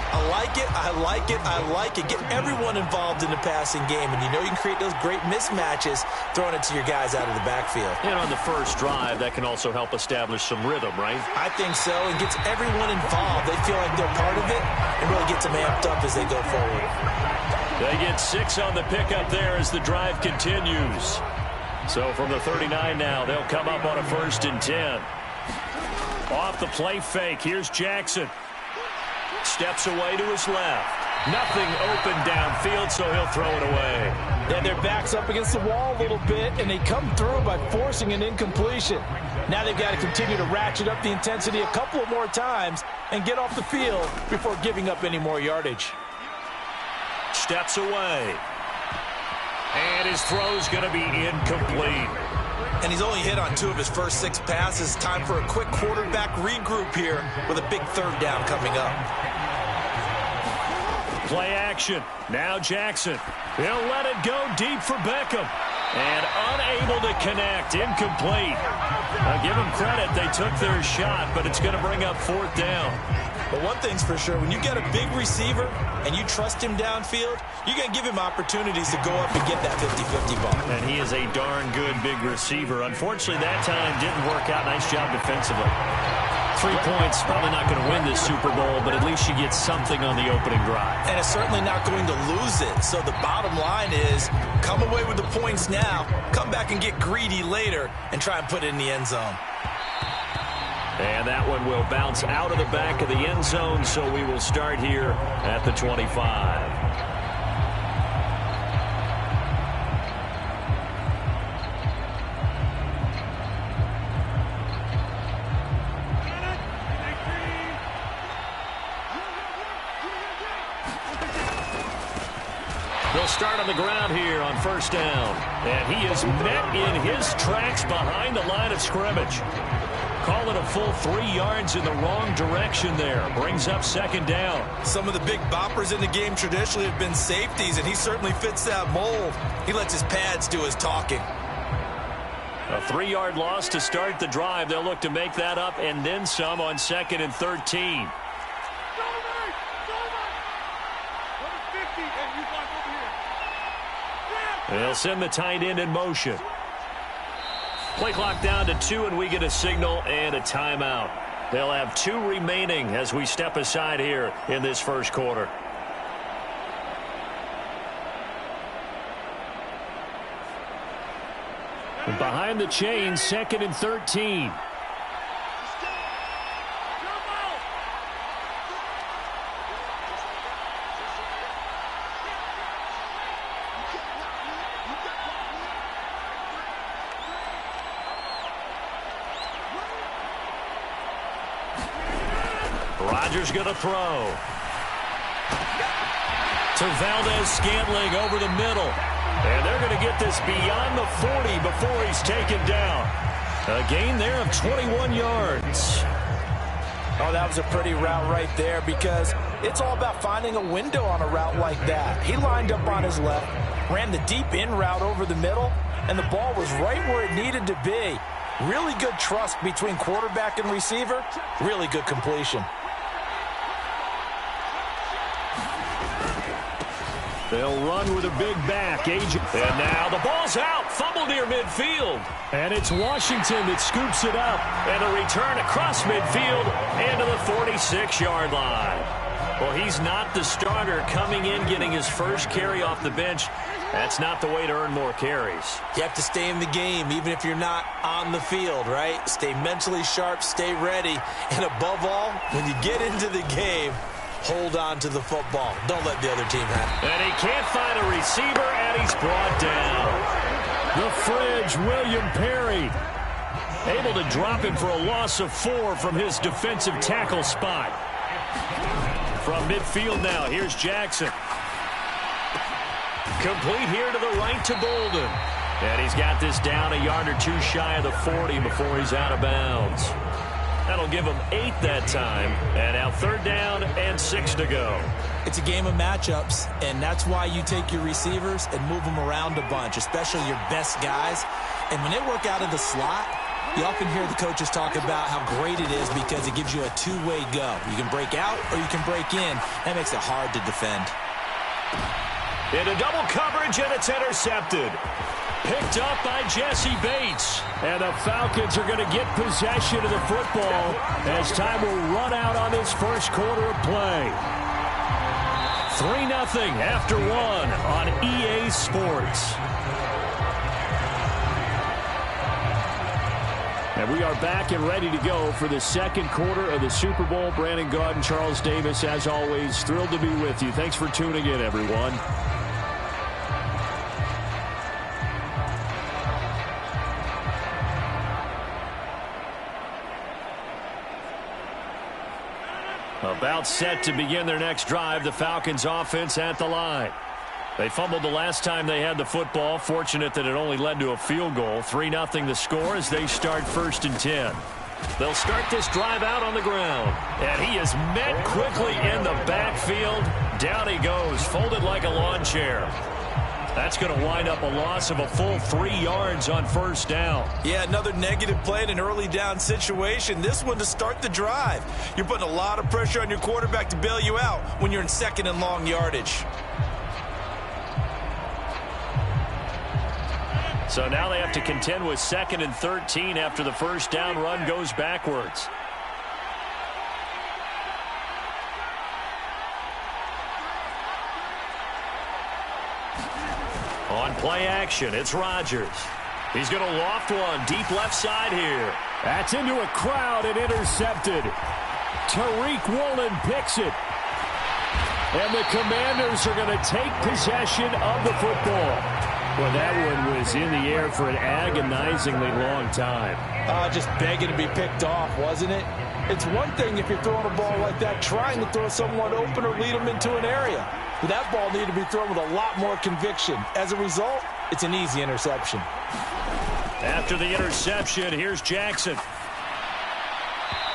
I like it, I like it, I like it. Get everyone involved in the passing game, and you know you can create those great mismatches throwing it to your guys out of the backfield. And on the first drive, that can also help establish some rhythm, right? I think so. It gets everyone involved. They feel like they're part of it and really gets them amped up as they go forward. They get 6 on the pickup there as the drive continues. So from the 39 now, they'll come up on a 1st and 10. Off the play fake, here's Jackson. Steps away to his left. Nothing open downfield, so he'll throw it away. Yeah, their back's up against the wall a little bit, and they come through by forcing an incompletion. Now they've got to continue to ratchet up the intensity a couple of more times and get off the field before giving up any more yardage. Steps away. And his throw's going to be incomplete. And he's only hit on 2 of his first 6 passes. Time for a quick quarterback regroup here with a big 3rd down coming up. Play action. Now Jackson. He'll let it go deep for Beckham. And unable to connect. Incomplete. I'll give them credit. They took their shot, but it's going to bring up 4th down. But one thing's for sure, when you get a big receiver and you trust him downfield, you're going to give him opportunities to go up and get that 50-50 ball. And he is a darn good big receiver. Unfortunately, that time didn't work out. Nice job defensively. 3 points, probably not going to win this Super Bowl, but at least you get something on the opening drive. And it's certainly not going to lose it. So the bottom line is, come away with the points now, come back and get greedy later, and try and put it in the end zone. And that one will bounce out of the back of the end zone, so we will start here at the 25. They'll start on the ground here on 1st down. And he is met in his tracks behind the line of scrimmage. Call it a full 3 yards in the wrong direction there. Brings up 2nd down. Some of the big boppers in the game traditionally have been safeties, and he certainly fits that mold. He lets his pads do his talking. A 3-yard loss to start the drive. They'll look to make that up and then some on 2nd and 13. They'll send the tight end in motion. Play clock down to 2, and we get a signal and a timeout. They'll have 2 remaining as we step aside here in this 1st quarter. Behind the chains, 2nd and 13. Rodgers going to throw. To Valdez-Scantling over the middle. And they're going to get this beyond the 40 before he's taken down. A gain there of 21 yards. Oh, that was a pretty route right there because it's all about finding a window on a route like that. He lined up on his left, ran the deep in route over the middle, and the ball was right where it needed to be. Really good trust between quarterback and receiver. Really good completion. They'll run with a big back. And now the ball's out. Fumble near midfield. And it's Washington that scoops it up. And a return across midfield into the 46-yard line. Well, he's not the starter coming in, getting his first carry off the bench. That's not the way to earn more carries. You have to stay in the game, even if you're not on the field, right? Stay mentally sharp, stay ready, and above all, when you get into the game, hold on to the football. Don't let the other team have it. And he can't find a receiver, and he's brought down. The fridge, William Perry. Able to drop him for a loss of 4 from his defensive tackle spot. From midfield now, here's Jackson. Complete here to the right to Bolden. And he's got this down a yard or two shy of the 40 before he's out of bounds. That'll give him 8 that time. And now 3rd down and 6 to go. It's a game of matchups, and that's why you take your receivers and move them around a bunch, especially your best guys. And when they work out of the slot, you often hear the coaches talk about how great it is because it gives you a two-way go. You can break out or you can break in. That makes it hard to defend. Into double coverage, and it's intercepted. Picked up by Jesse Bates. And the Falcons are going to get possession of the football as time will run out on this first quarter of play. 3-0 after 1 on EA Sports. And we are back and ready to go for the second quarter of the Super Bowl. Brandon Gaud and Charles Davis, as always, thrilled to be with you. Thanks for tuning in, everyone. About set to begin their next drive, the Falcons offense at the line. They fumbled the last time they had the football. Fortunate that it only led to a field goal. 3-0 the score as they start 1st and 10. They'll start this drive out on the ground. And he is met quickly in the backfield. Down he goes, folded like a lawn chair. That's going to wind up a loss of a full 3 yards on 1st down. Yeah, another negative play in an early down situation. This one to start the drive. You're putting a lot of pressure on your quarterback to bail you out when you're in 2nd and long yardage. So now they have to contend with 2nd and 13 after the 1st down run goes backwards. On play action, it's Rodgers. He's going to loft one deep left side here. That's into a crowd and intercepted. Tariq Woolen picks it. And the Commanders are going to take possession of the football. Well, that one was in the air for an agonizingly long time. Just begging to be picked off, wasn't it? It's one thing if you're throwing a ball like that, trying to throw someone open or lead them into an area. But that ball needed to be thrown with a lot more conviction. As a result, it's an easy interception. After the interception, here's Jackson.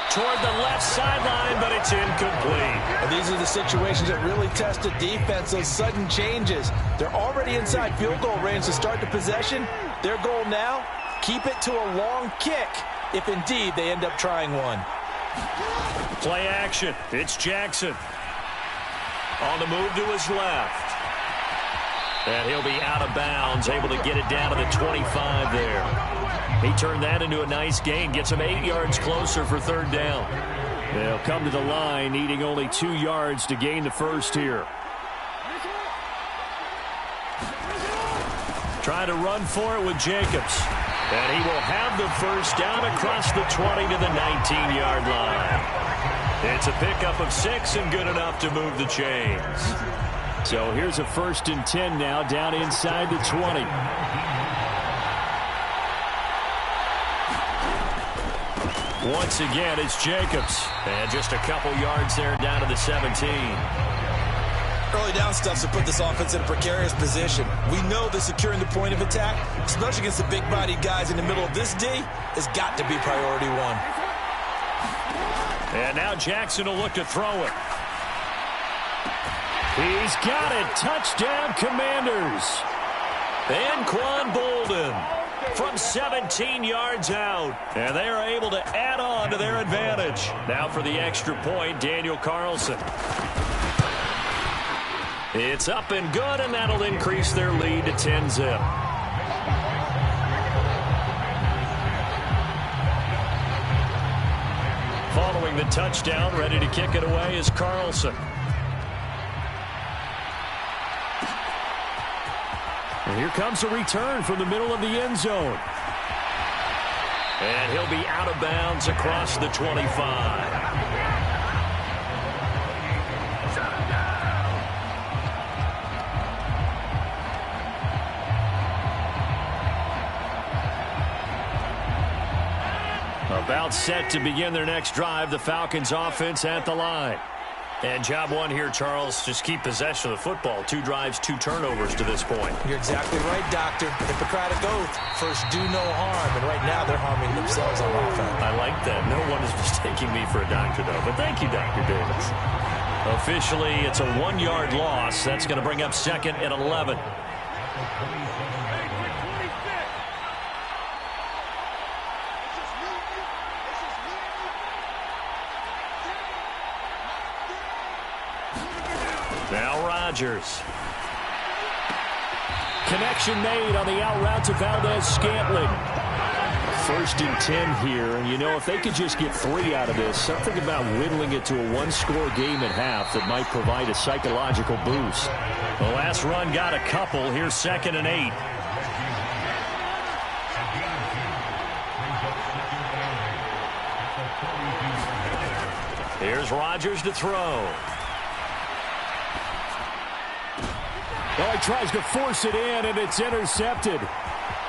Toward the left sideline, but it's incomplete. And these are the situations that really test a defense, those sudden changes. They're already inside field goal range to start the possession. Their goal now, keep it to a long kick, if indeed they end up trying one. Play action. It's Jackson. On the move to his left. And he'll be out of bounds, able to get it down to the 25 there. He turned that into a nice gain, gets him 8 yards closer for 3rd down. They'll come to the line, needing only 2 yards to gain the first here. Try to run for it with Jacobs. And he will have the 1st down across the 20 to the 19-yard line. It's a pickup of 6 and good enough to move the chains. So here's a 1st and 10 now, down inside the 20. Once again, it's Jacobs. And just a couple yards there down to the 17. Early down stuff to put this offense in a precarious position. We know that securing the point of attack, especially against the big-bodied guys in the middle of this D, has got to be priority 1. And now Jackson will look to throw it. He's got it. Touchdown, Commanders. And Quan Bolden from 17 yards out. And they are able to add on to their advantage. Now for the extra point, Daniel Carlson. It's up and good, and that'll increase their lead to 10-zip. Following the touchdown, ready to kick it away is Carlson. And here comes a return from the middle of the end zone. And he'll be out of bounds across the 25. About set to begin their next drive, the Falcons offense at the line. And job one here, Charles, just keep possession of the football. 2 drives, 2 turnovers to this point. You're exactly right, Doctor. Hippocratic oath. First, do no harm. And right now, they're harming themselves on offense. I like that. No one is mistaking me for a doctor, though. But thank you, Dr. Davis. Officially, it's a 1-yard loss. That's going to bring up 2nd and 11. Now Rodgers. Connection made on the out route to Valdez-Scantling. 1st and 10 here, and you know, if they could just get 3 out of this, something about whittling it to a 1-score game at half that might provide a psychological boost. The last run got a couple. Here's 2nd and 8. Here's Rodgers to throw. Oh, he tries to force it in, and it's intercepted.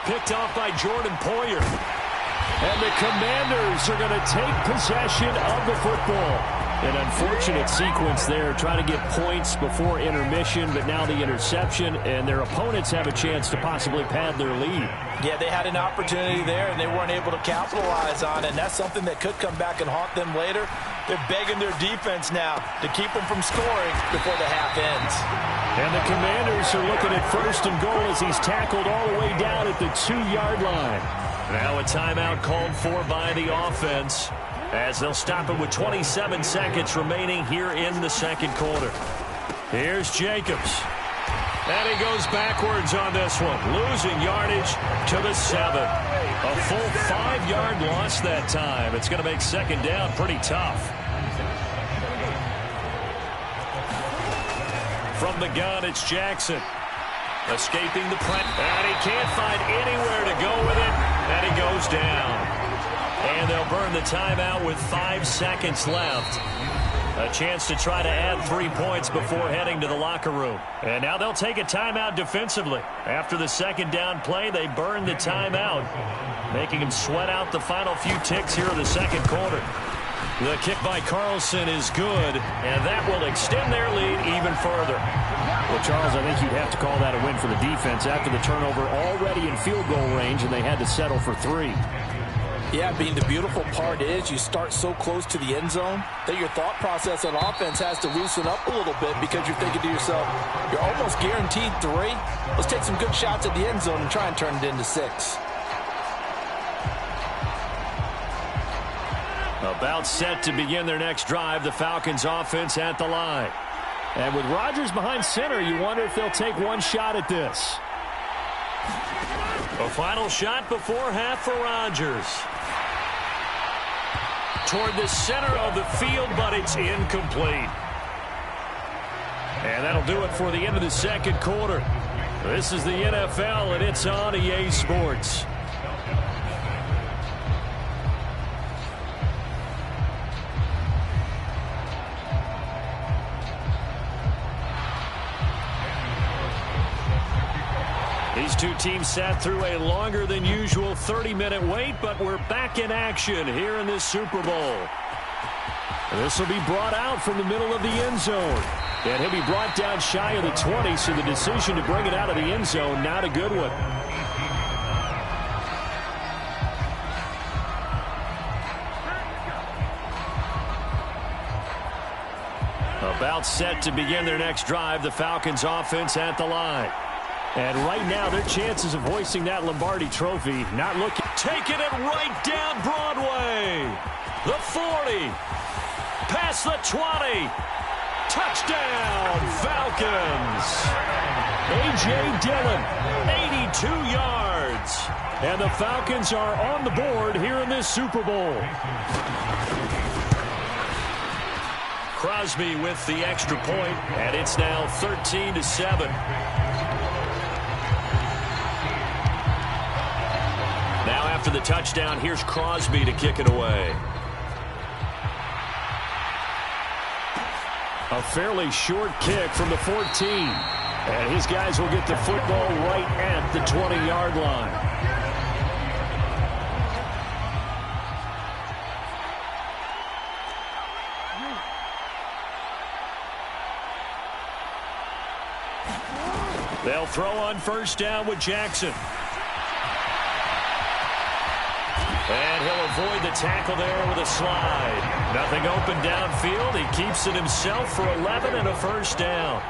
Picked off by Jordan Poyer. And the Commanders are going to take possession of the football. An unfortunate sequence there, trying to get points before intermission, but now the interception, and their opponents have a chance to possibly pad their lead. Yeah, they had an opportunity there, and they weren't able to capitalize on it, and that's something that could come back and haunt them later. They're begging their defense now to keep them from scoring before the half ends. And the Commanders are looking at 1st and goal as he's tackled all the way down at the 2-yard line. Now a timeout called for by the offense as they'll stop it with 27 seconds remaining here in the 2nd quarter. Here's Jacobs. And he goes backwards on this one, losing yardage to the 7. A full 5-yard loss that time. It's going to make 2nd down pretty tough. From the gun, it's Jackson. Escaping the press. And he can't find anywhere to go with it. And he goes down. And they'll burn the timeout with 5 seconds left. A chance to try to add 3 points before heading to the locker room. And now they'll take a timeout defensively. After the 2nd down play, they burn the timeout, making them sweat out the final few ticks here in the 2nd quarter. The kick by Carlson is good, and that will extend their lead even further. Well, Charles, I think you'd have to call that a win for the defense after the turnover already in field goal range, and they had to settle for 3. Yeah, being the beautiful part is you start so close to the end zone that your thought process on offense has to loosen up a little bit because you're thinking to yourself, you're almost guaranteed 3. Let's take some good shots at the end zone and try and turn it into 6. About set to begin their next drive, the Falcons offense at the line. And with Rodgers behind center, you wonder if they'll take one shot at this. A final shot before half for Rodgers. Toward the center of the field, but it's incomplete. And that'll do it for the end of the 2nd quarter. This is the NFL, and it's on EA Sports. These two teams sat through a longer than usual 30-minute wait, but we're back in action here in this Super Bowl. This will be brought out from the middle of the end zone. And he'll be brought down shy of the 20, so the decision to bring it out of the end zone, not a good one. About set to begin their next drive, the Falcons offense at the line. And right now, their chances of hoisting that Lombardi trophy not looking. Taking it right down Broadway. The 40. Past the 20. Touchdown, Falcons. A.J. Dillon, 82 yards. And the Falcons are on the board here in this Super Bowl. Crosby with the extra point, and it's now 13-7. After the touchdown, here's Crosby to kick it away. A fairly short kick from the 14. And his guys will get the football right at the 20-yard line. They'll throw on first down with Jackson. And he'll avoid the tackle there with a slide. Nothing open downfield. He keeps it himself for 11 and a first down.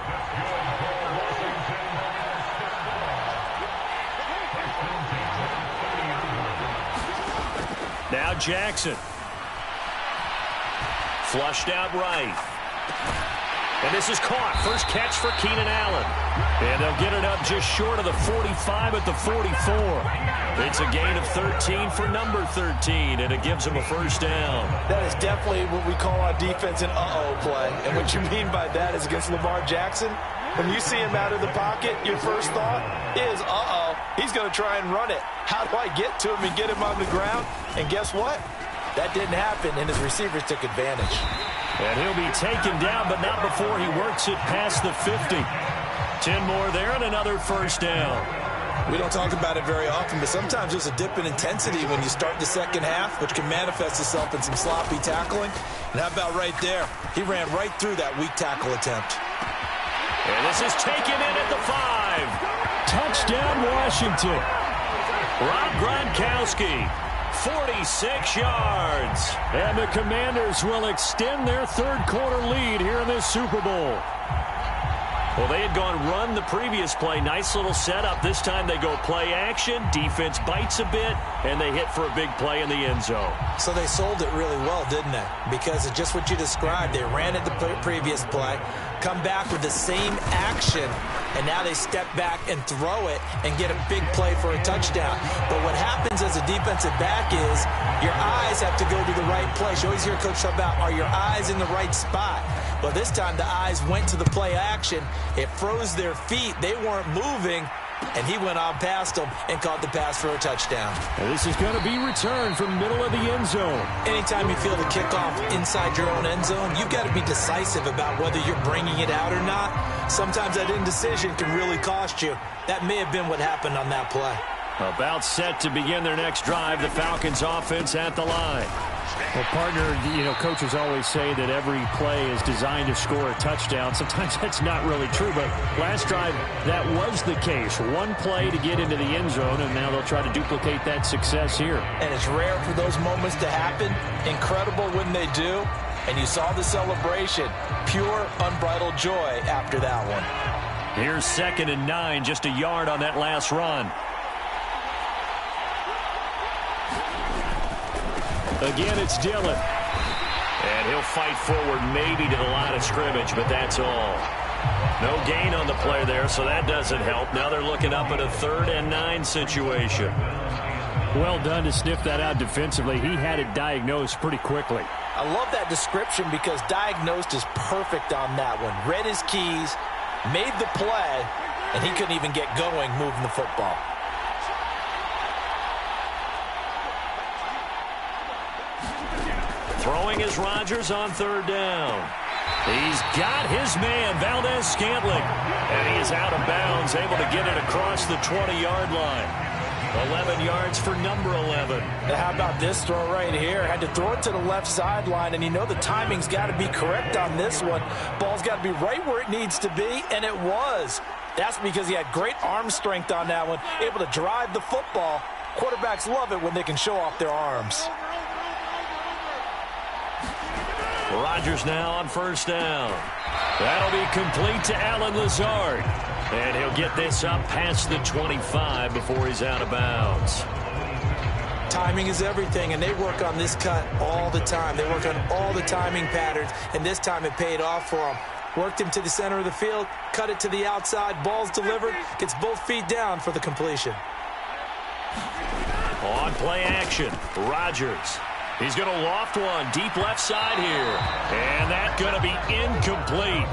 Now Jackson. Flushed out right. And this is caught. First catch for Keenan Allen. And they'll get it up just short of the 45 at the 44. It's a gain of 13 for number 13, and it gives him a first down. That is definitely what we call our defense an uh-oh play. And what you mean by that is against Lamar Jackson, when you see him out of the pocket, your first thought is, uh-oh, he's going to try and run it. How do I get to him and get him on the ground? And guess what? That didn't happen, and his receivers took advantage. And he'll be taken down, but not before he works it past the 50. 10 more there and another first down. We don't talk about it very often, but sometimes there's a dip in intensity when you start the second half, which can manifest itself in some sloppy tackling. And how about right there? He ran right through that weak tackle attempt. And this is taken in at the 5. Touchdown, Washington. Rob Gronkowski. 46 yards. And the Commanders will extend their third-quarter lead here in this Super Bowl. Well, they had gone run the previous play. Nice little setup. This time they go play action. Defense bites a bit, and they hit for a big play in the end zone. So they sold it really well, didn't they? Because of just what you described. They ran it the previous play, come back with the same action, and now they step back and throw it and get a big play for a touchdown. But what happens as a defensive back is your eyes have to go to the right place. You always hear Coach talk about, are your eyes in the right spot? Well, this time the eyes went to the play action. It froze their feet. They weren't moving, and he went on past them and caught the pass for a touchdown. And this is going to be returned from middle of the end zone. Anytime you feel the kickoff inside your own end zone, you've got to be decisive about whether you're bringing it out or not. Sometimes that indecision can really cost you. That may have been what happened on that play. About set to begin their next drive, the Falcons offense at the line. Well, partner, coaches always say that every play is designed to score a touchdown. Sometimes that's not really true, but last drive, that was the case. One play to get into the end zone, and now they'll try to duplicate that success here. And it's rare for those moments to happen. Incredible when they do. And you saw the celebration. Pure, unbridled joy after that one. Here's 2nd and 9, just a yard on that last run. Again, it's Dillon. And he'll fight forward maybe to the line of scrimmage, but that's all. No gain on the play there, so that doesn't help. Now they're looking up at a 3rd and 9 situation. Well done to sniff that out defensively. He had it diagnosed pretty quickly. I love that description because diagnosed is perfect on that one. Read his keys, made the play, and he couldn't even get going moving the football. Throwing is Rodgers on 3rd down. He's got his man, Valdez-Scantling. And he is out of bounds, able to get it across the 20-yard line. 11 yards for number 11. Now how about this throw right here? Had to throw it to the left sideline, and the timing's got to be correct on this one. Ball's got to be right where it needs to be, and it was. That's because he had great arm strength on that one, able to drive the football. Quarterbacks love it when they can show off their arms. Rodgers now on 1st down. That'll be complete to Allen Lazard. And he'll get this up past the 25 before he's out of bounds. Timing is everything, and they work on this cut all the time. They work on all the timing patterns, and this time it paid off for them. Worked him to the center of the field, cut it to the outside, ball's delivered, gets both feet down for the completion. On play action, Rodgers. He's going to loft one deep left side here. And that's going to be incomplete.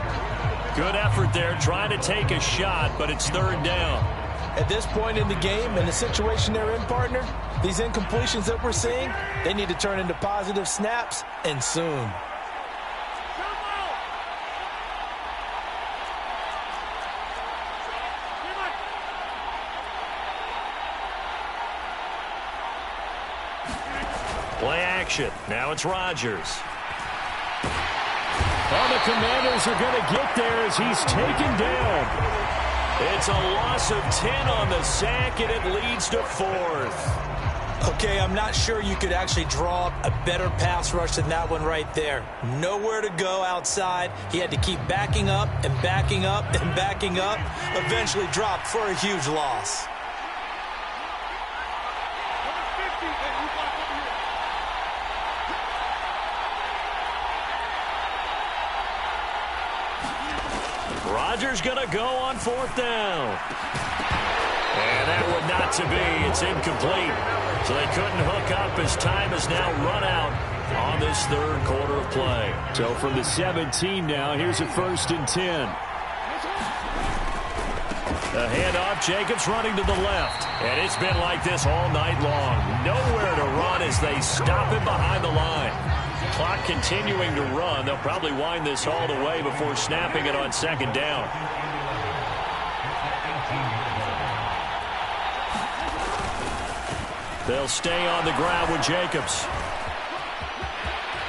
Good effort there trying to take a shot, but it's 3rd down. At this point in the game, in the situation they're in, partner, these incompletions that we're seeing, they need to turn into positive snaps, and soon. Play action. Now it's Rodgers. Well, the Commanders are going to get there as he's taken down. It's a loss of 10 on the sack, and it leads to 4th. Okay, I'm not sure you could actually draw up a better pass rush than that one right there. Nowhere to go outside. He had to keep backing up and backing up and backing up. Eventually dropped for a huge loss. Rodgers going to go on 4th down. And that would not to be. It's incomplete. So they couldn't hook up as time has now run out on this 3rd quarter of play. So from the 17 now, here's a 1st and 10. The handoff, Jacobs running to the left. And it's been like this all night long. Nowhere to run as they stop him behind the line. Clock continuing to run. They'll probably wind this all the way before snapping it on 2nd down. They'll stay on the ground with Jacobs.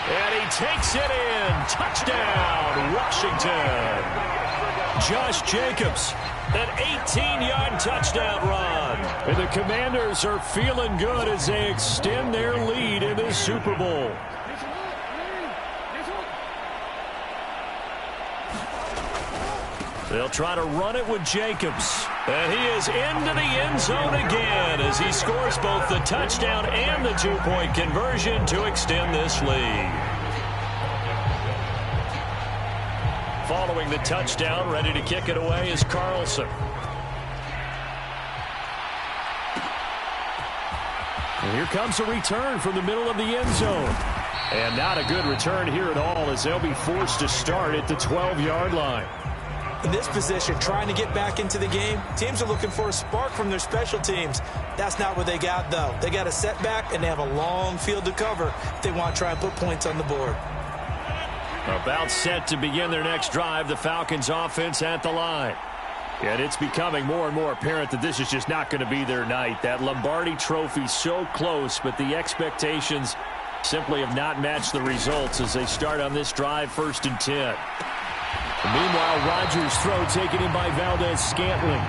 And he takes it in. Touchdown, Washington. Josh Jacobs, an 18-yard touchdown run. And the Commanders are feeling good as they extend their lead in this Super Bowl. They'll try to run it with Jacobs. And he is into the end zone again as he scores both the touchdown and the 2-point conversion to extend this lead. Following the touchdown, ready to kick it away is Carlson. And here comes a return from the middle of the end zone. And not a good return here at all as they'll be forced to start at the 12-yard line. In this position, trying to get back into the game, teams are looking for a spark from their special teams. That's not what they got, though. They got a setback, and they have a long field to cover if they want to try and put points on the board. About set to begin their next drive, the Falcons offense at the line. And it's becoming more and more apparent that this is just not going to be their night. That Lombardi trophy so close, but the expectations simply have not matched the results as they start on this drive, 1st and 10. Meanwhile, Rodgers' throw taken in by Valdez-Scantling.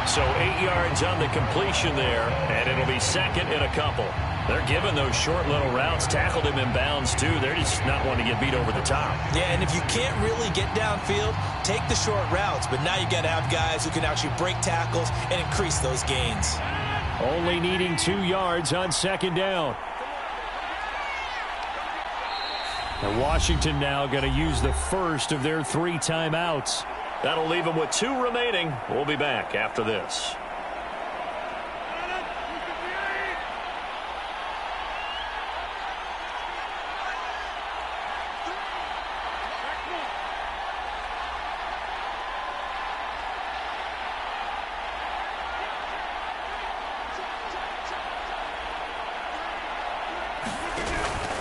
So 8 yards on the completion there, and it'll be 2nd and a couple. They're giving those short little routes, tackled him in bounds too. They're just not wanting to get beat over the top. Yeah, and if you can't really get downfield, take the short routes. But now you got to have guys who can actually break tackles and increase those gains. Only needing 2 yards on 2nd down. And Washington now going to use the first of their 3 timeouts. That'll leave them with 2 remaining. We'll be back after this.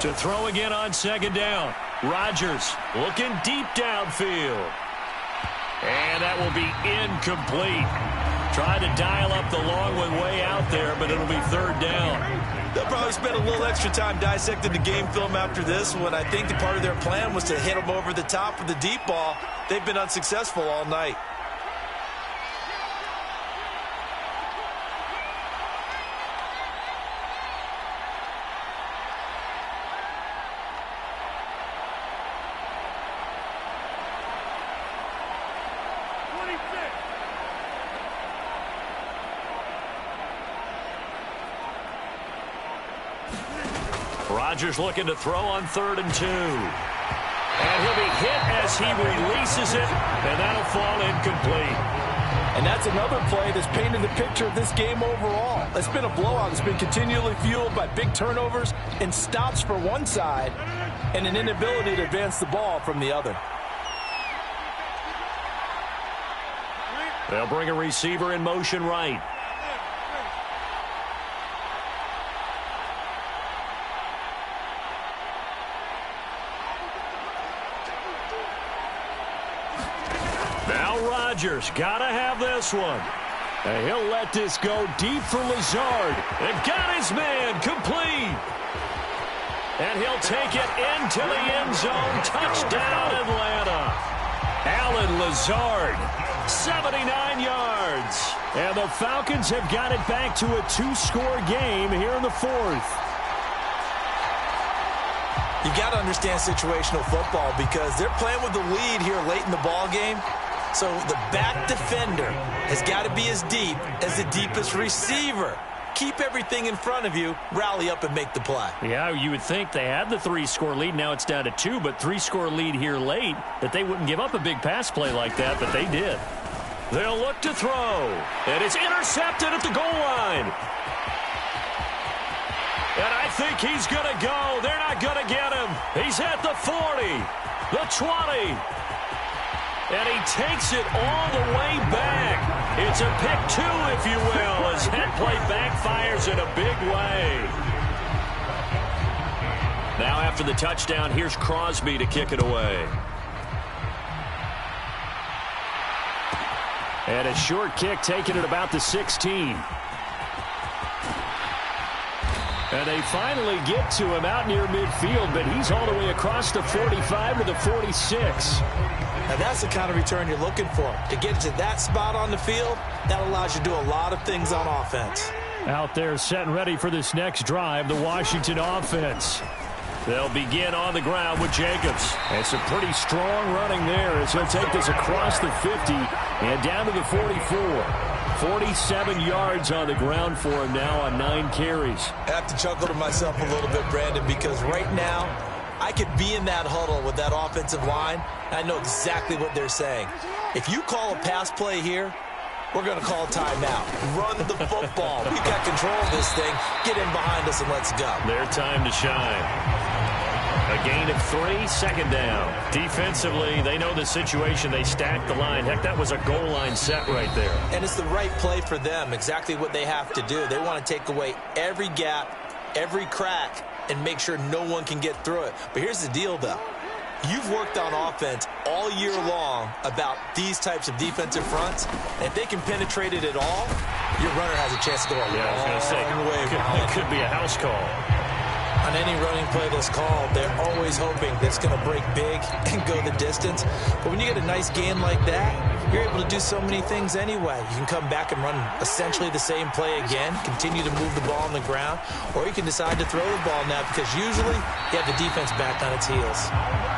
To throw again on 2nd down. Rodgers looking deep downfield. And that will be incomplete. Tried to dial up the long one way out there, but it'll be 3rd down. They'll probably spend a little extra time dissecting the game film after this one. I think the part of their plan was to hit them over the top with the deep ball. They've been unsuccessful all night. Rodgers looking to throw on 3rd and 2. And he'll be hit as he releases it, and that'll fall incomplete. And that's another play that's painted the picture of this game overall. It's been a blowout. It's been continually fueled by big turnovers and stops for one side and an inability to advance the ball from the other. They'll bring a receiver in motion right. Now Rodgers got to have this one. And he'll let this go deep for Lazard. And got his man complete. And he'll take it into the end zone. Touchdown, Atlanta. Allen Lazard, 79 yards. And the Falcons have got it back to a 2-score game here in the fourth. You got to understand situational football because they're playing with the lead here late in the ball game. So the back defender has got to be as deep as the deepest receiver. Keep everything in front of you, rally up and make the play. Yeah, you would think they had the 3-score lead. Now it's down to 2, but 3-score lead here late, that they wouldn't give up a big pass play like that, but they did. They'll look to throw. And it's intercepted at the goal line. And I think he's going to go. They're not going to get him. He's at the 40, the 20. And he takes it all the way back. It's a pick 2, if you will, as that play backfires in a big way. Now after the touchdown, here's Crosby to kick it away. And a short kick taken at about the 16. And they finally get to him out near midfield, but he's all the way across the 45 to the 46. Now that's the kind of return you're looking for. To get to that spot on the field, that allows you to do a lot of things on offense. Out there set and ready for this next drive, the Washington offense. They'll begin on the ground with Jacobs. And some pretty strong running there as he'll take this across the 50 and down to the 44. 47 yards on the ground for him now on 9 carries. I have to chuckle to myself a little bit, Brandon, because right now I could be in that huddle with that offensive line, and I know exactly what they're saying. If you call a pass play here, we're going to call timeout. Run the football. We've got control of this thing. Get in behind us and let's go. Their time to shine. A gain of 3, second down. Defensively, they know the situation. They stack the line. Heck, that was a goal line set right there. And it's the right play for them, exactly what they have to do. They want to take away every gap, every crack, and make sure no one can get through it. But here's the deal, though. You've worked on offense all year long about these types of defensive fronts. And if they can penetrate it at all, your runner has a chance to go a long way. It could be a house call. On any running play that's called, they're always hoping that it's going to break big and go the distance. But when you get a nice game like that, you're able to do so many things anyway. You can come back and run essentially the same play again, continue to move the ball on the ground, or you can decide to throw the ball now because usually you have the defense back on its heels.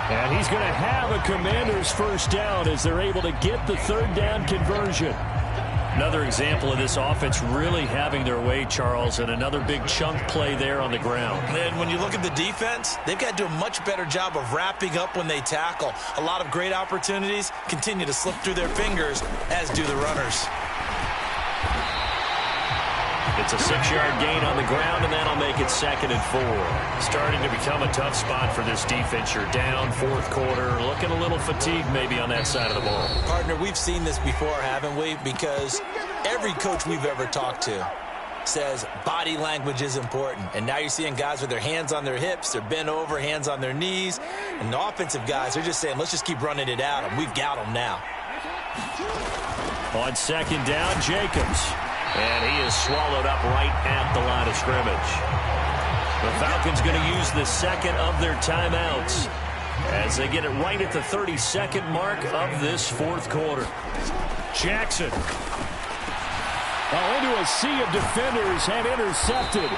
And he's going to have a Commander's first down as they're able to get the third down conversion. Another example of this offense really having their way, Charles, and another big chunk play there on the ground. And when you look at the defense, they've got to do a much better job of wrapping up when they tackle. A lot of great opportunities continue to slip through their fingers, as do the runners. It's a 6-yard gain on the ground, and that'll make it 2nd and 4. Starting to become a tough spot for this defense. You're down, fourth quarter, looking a little fatigued maybe on that side of the ball. Partner, we've seen this before, haven't we? Because every coach we've ever talked to says body language is important. And now you're seeing guys with their hands on their hips, they're bent over, hands on their knees. And the offensive guys are just saying, let's just keep running it out, and we've got them now. On 2nd down, Jacobs. And he is swallowed up right at the line of scrimmage. The Falcons going to use the second of their timeouts as they get it right at the 32nd mark of this fourth quarter. Jackson. Into a sea of defenders and intercepted.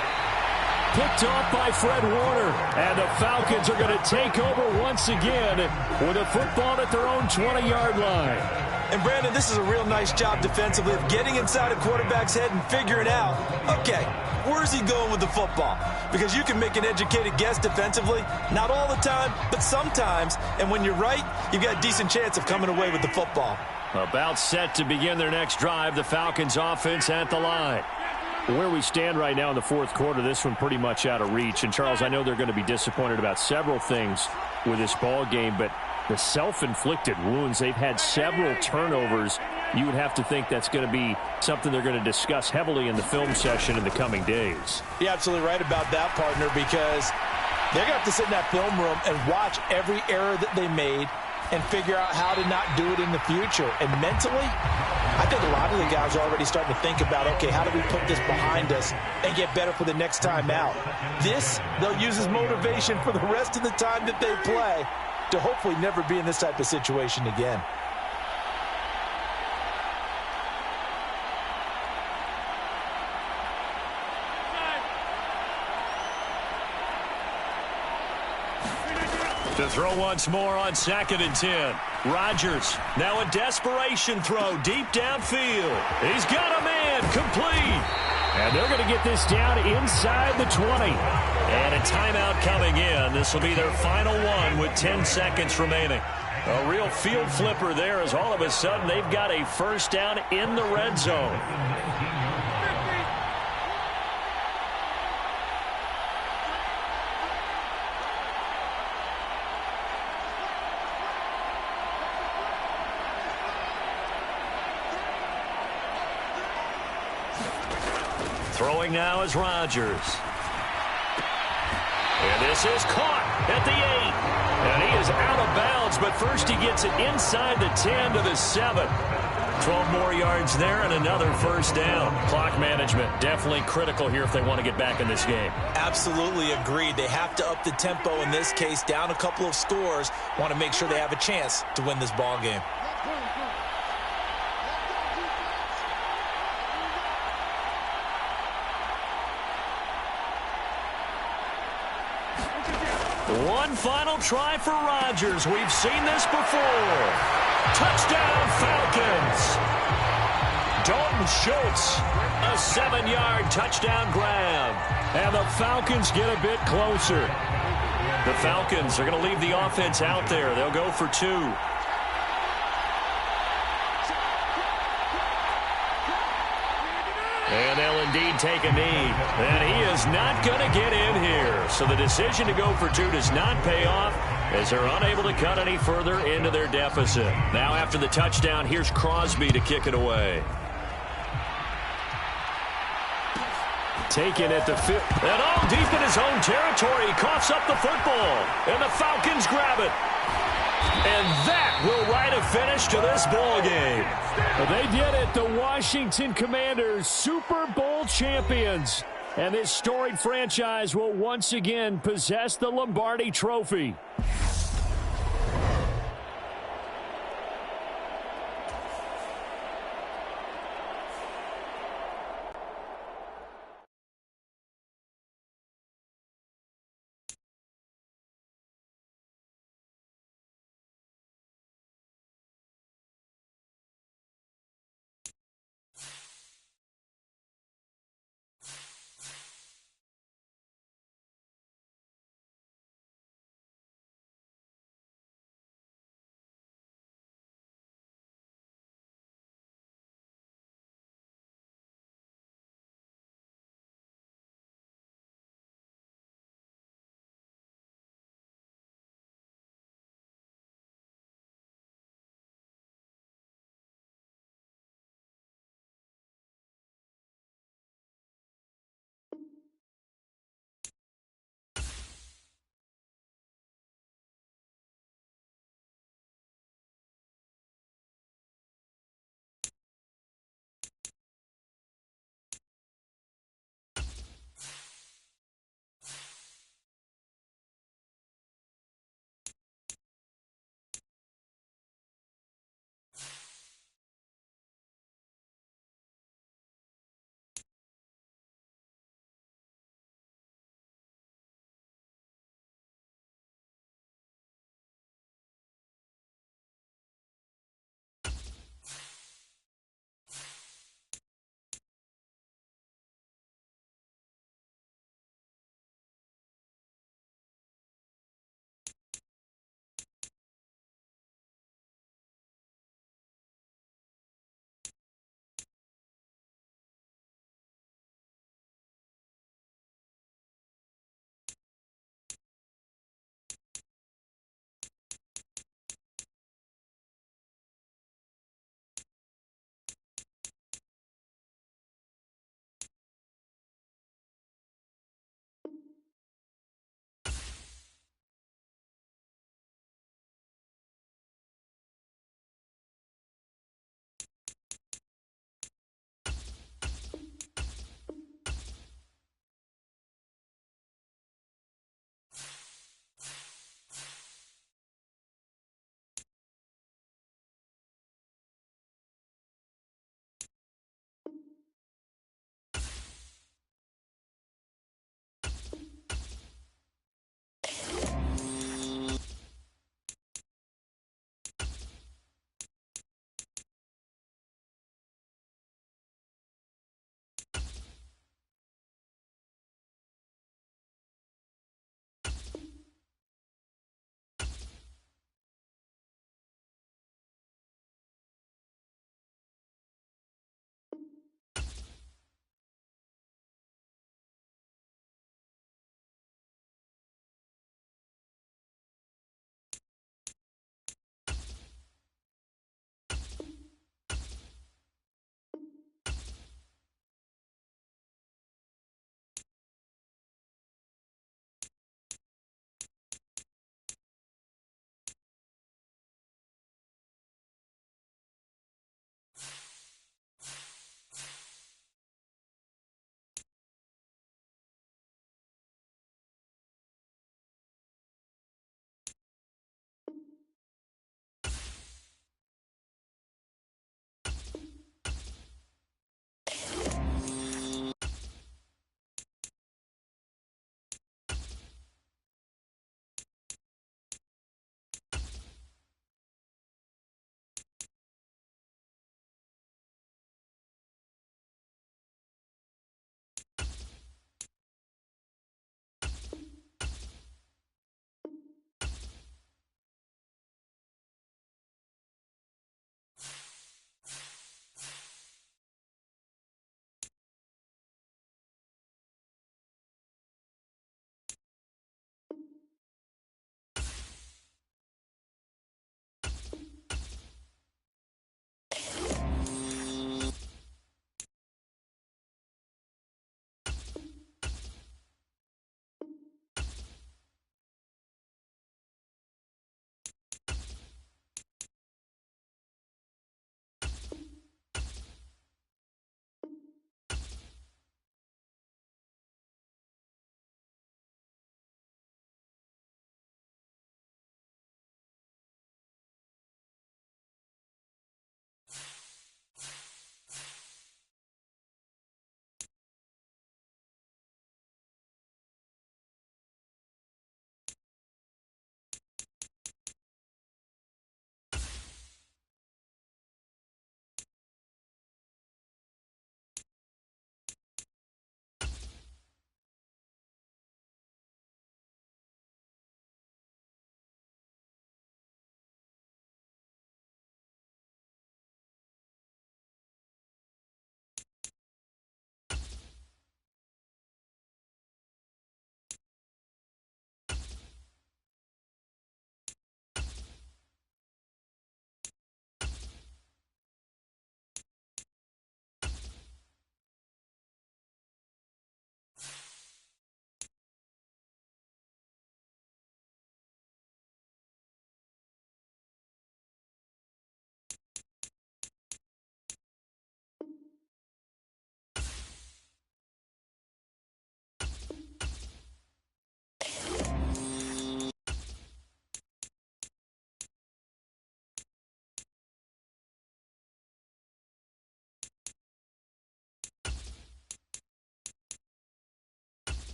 Picked off by Fred Warner. And the Falcons are going to take over once again with a football at their own 20-yard line. And, Brandon, this is a real nice job defensively of getting inside a quarterback's head and figuring out, okay, where's he going with the football? Because you can make an educated guess defensively, not all the time, but sometimes. And when you're right, you've got a decent chance of coming away with the football. About set to begin their next drive, the Falcons offense at the line. Where we stand right now in the fourth quarter, this one pretty much out of reach. And, Charles, I know they're going to be disappointed about several things with this ball game, but the self-inflicted wounds, they've had several turnovers you would have to think that's going to be something they're going to discuss heavily in the film session in the coming days. You're absolutely right about that, partner, because they're going to have to sit in that film room and watch every error that they made and figure out how to not do it in the future. And mentally, I think a lot of the guys are already starting to think about, okay, how do we put this behind us and get better for the next time out? This, they'll use as motivation for the rest of the time that they play to hopefully never be in this type of situation again. To throw once more on 2nd and 10. Rodgers, now a desperation throw deep downfield. He's got a man, complete. And they're going to get this down inside the 20. And a timeout coming in. This will be their final one with 10 seconds remaining. A real field flipper there as all of a sudden they've got a first down in the red zone. Throwing now is Rodgers. And this is caught at the 8. And he is out of bounds, but first he gets it inside the 10 to the 7. 12 more yards there and another first down. Clock management definitely critical here if they want to get back in this game. Absolutely agreed. They have to up the tempo in this case, down a couple of scores. Want to make sure they have a chance to win this ball game. One final try for Rodgers. We've seen this before. Touchdown, Falcons. Dalton Schultz, a 7-yard touchdown grab. And the Falcons get a bit closer. The Falcons are going to leave the offense out there. They'll go for 2. And they'll indeed take a knee. And he is not going to get in here. So the decision to go for 2 does not pay off as they're unable to cut any further into their deficit. Now after the touchdown, here's Crosby to kick it away. Taken at the 5th. And all deep in his own territory. He coughs up the football. And the Falcons grab it. And that will write a finish to this ball game. Well, they did it. The Washington Commanders, Super Bowl champions. And this storied franchise will once again possess the Lombardi Trophy.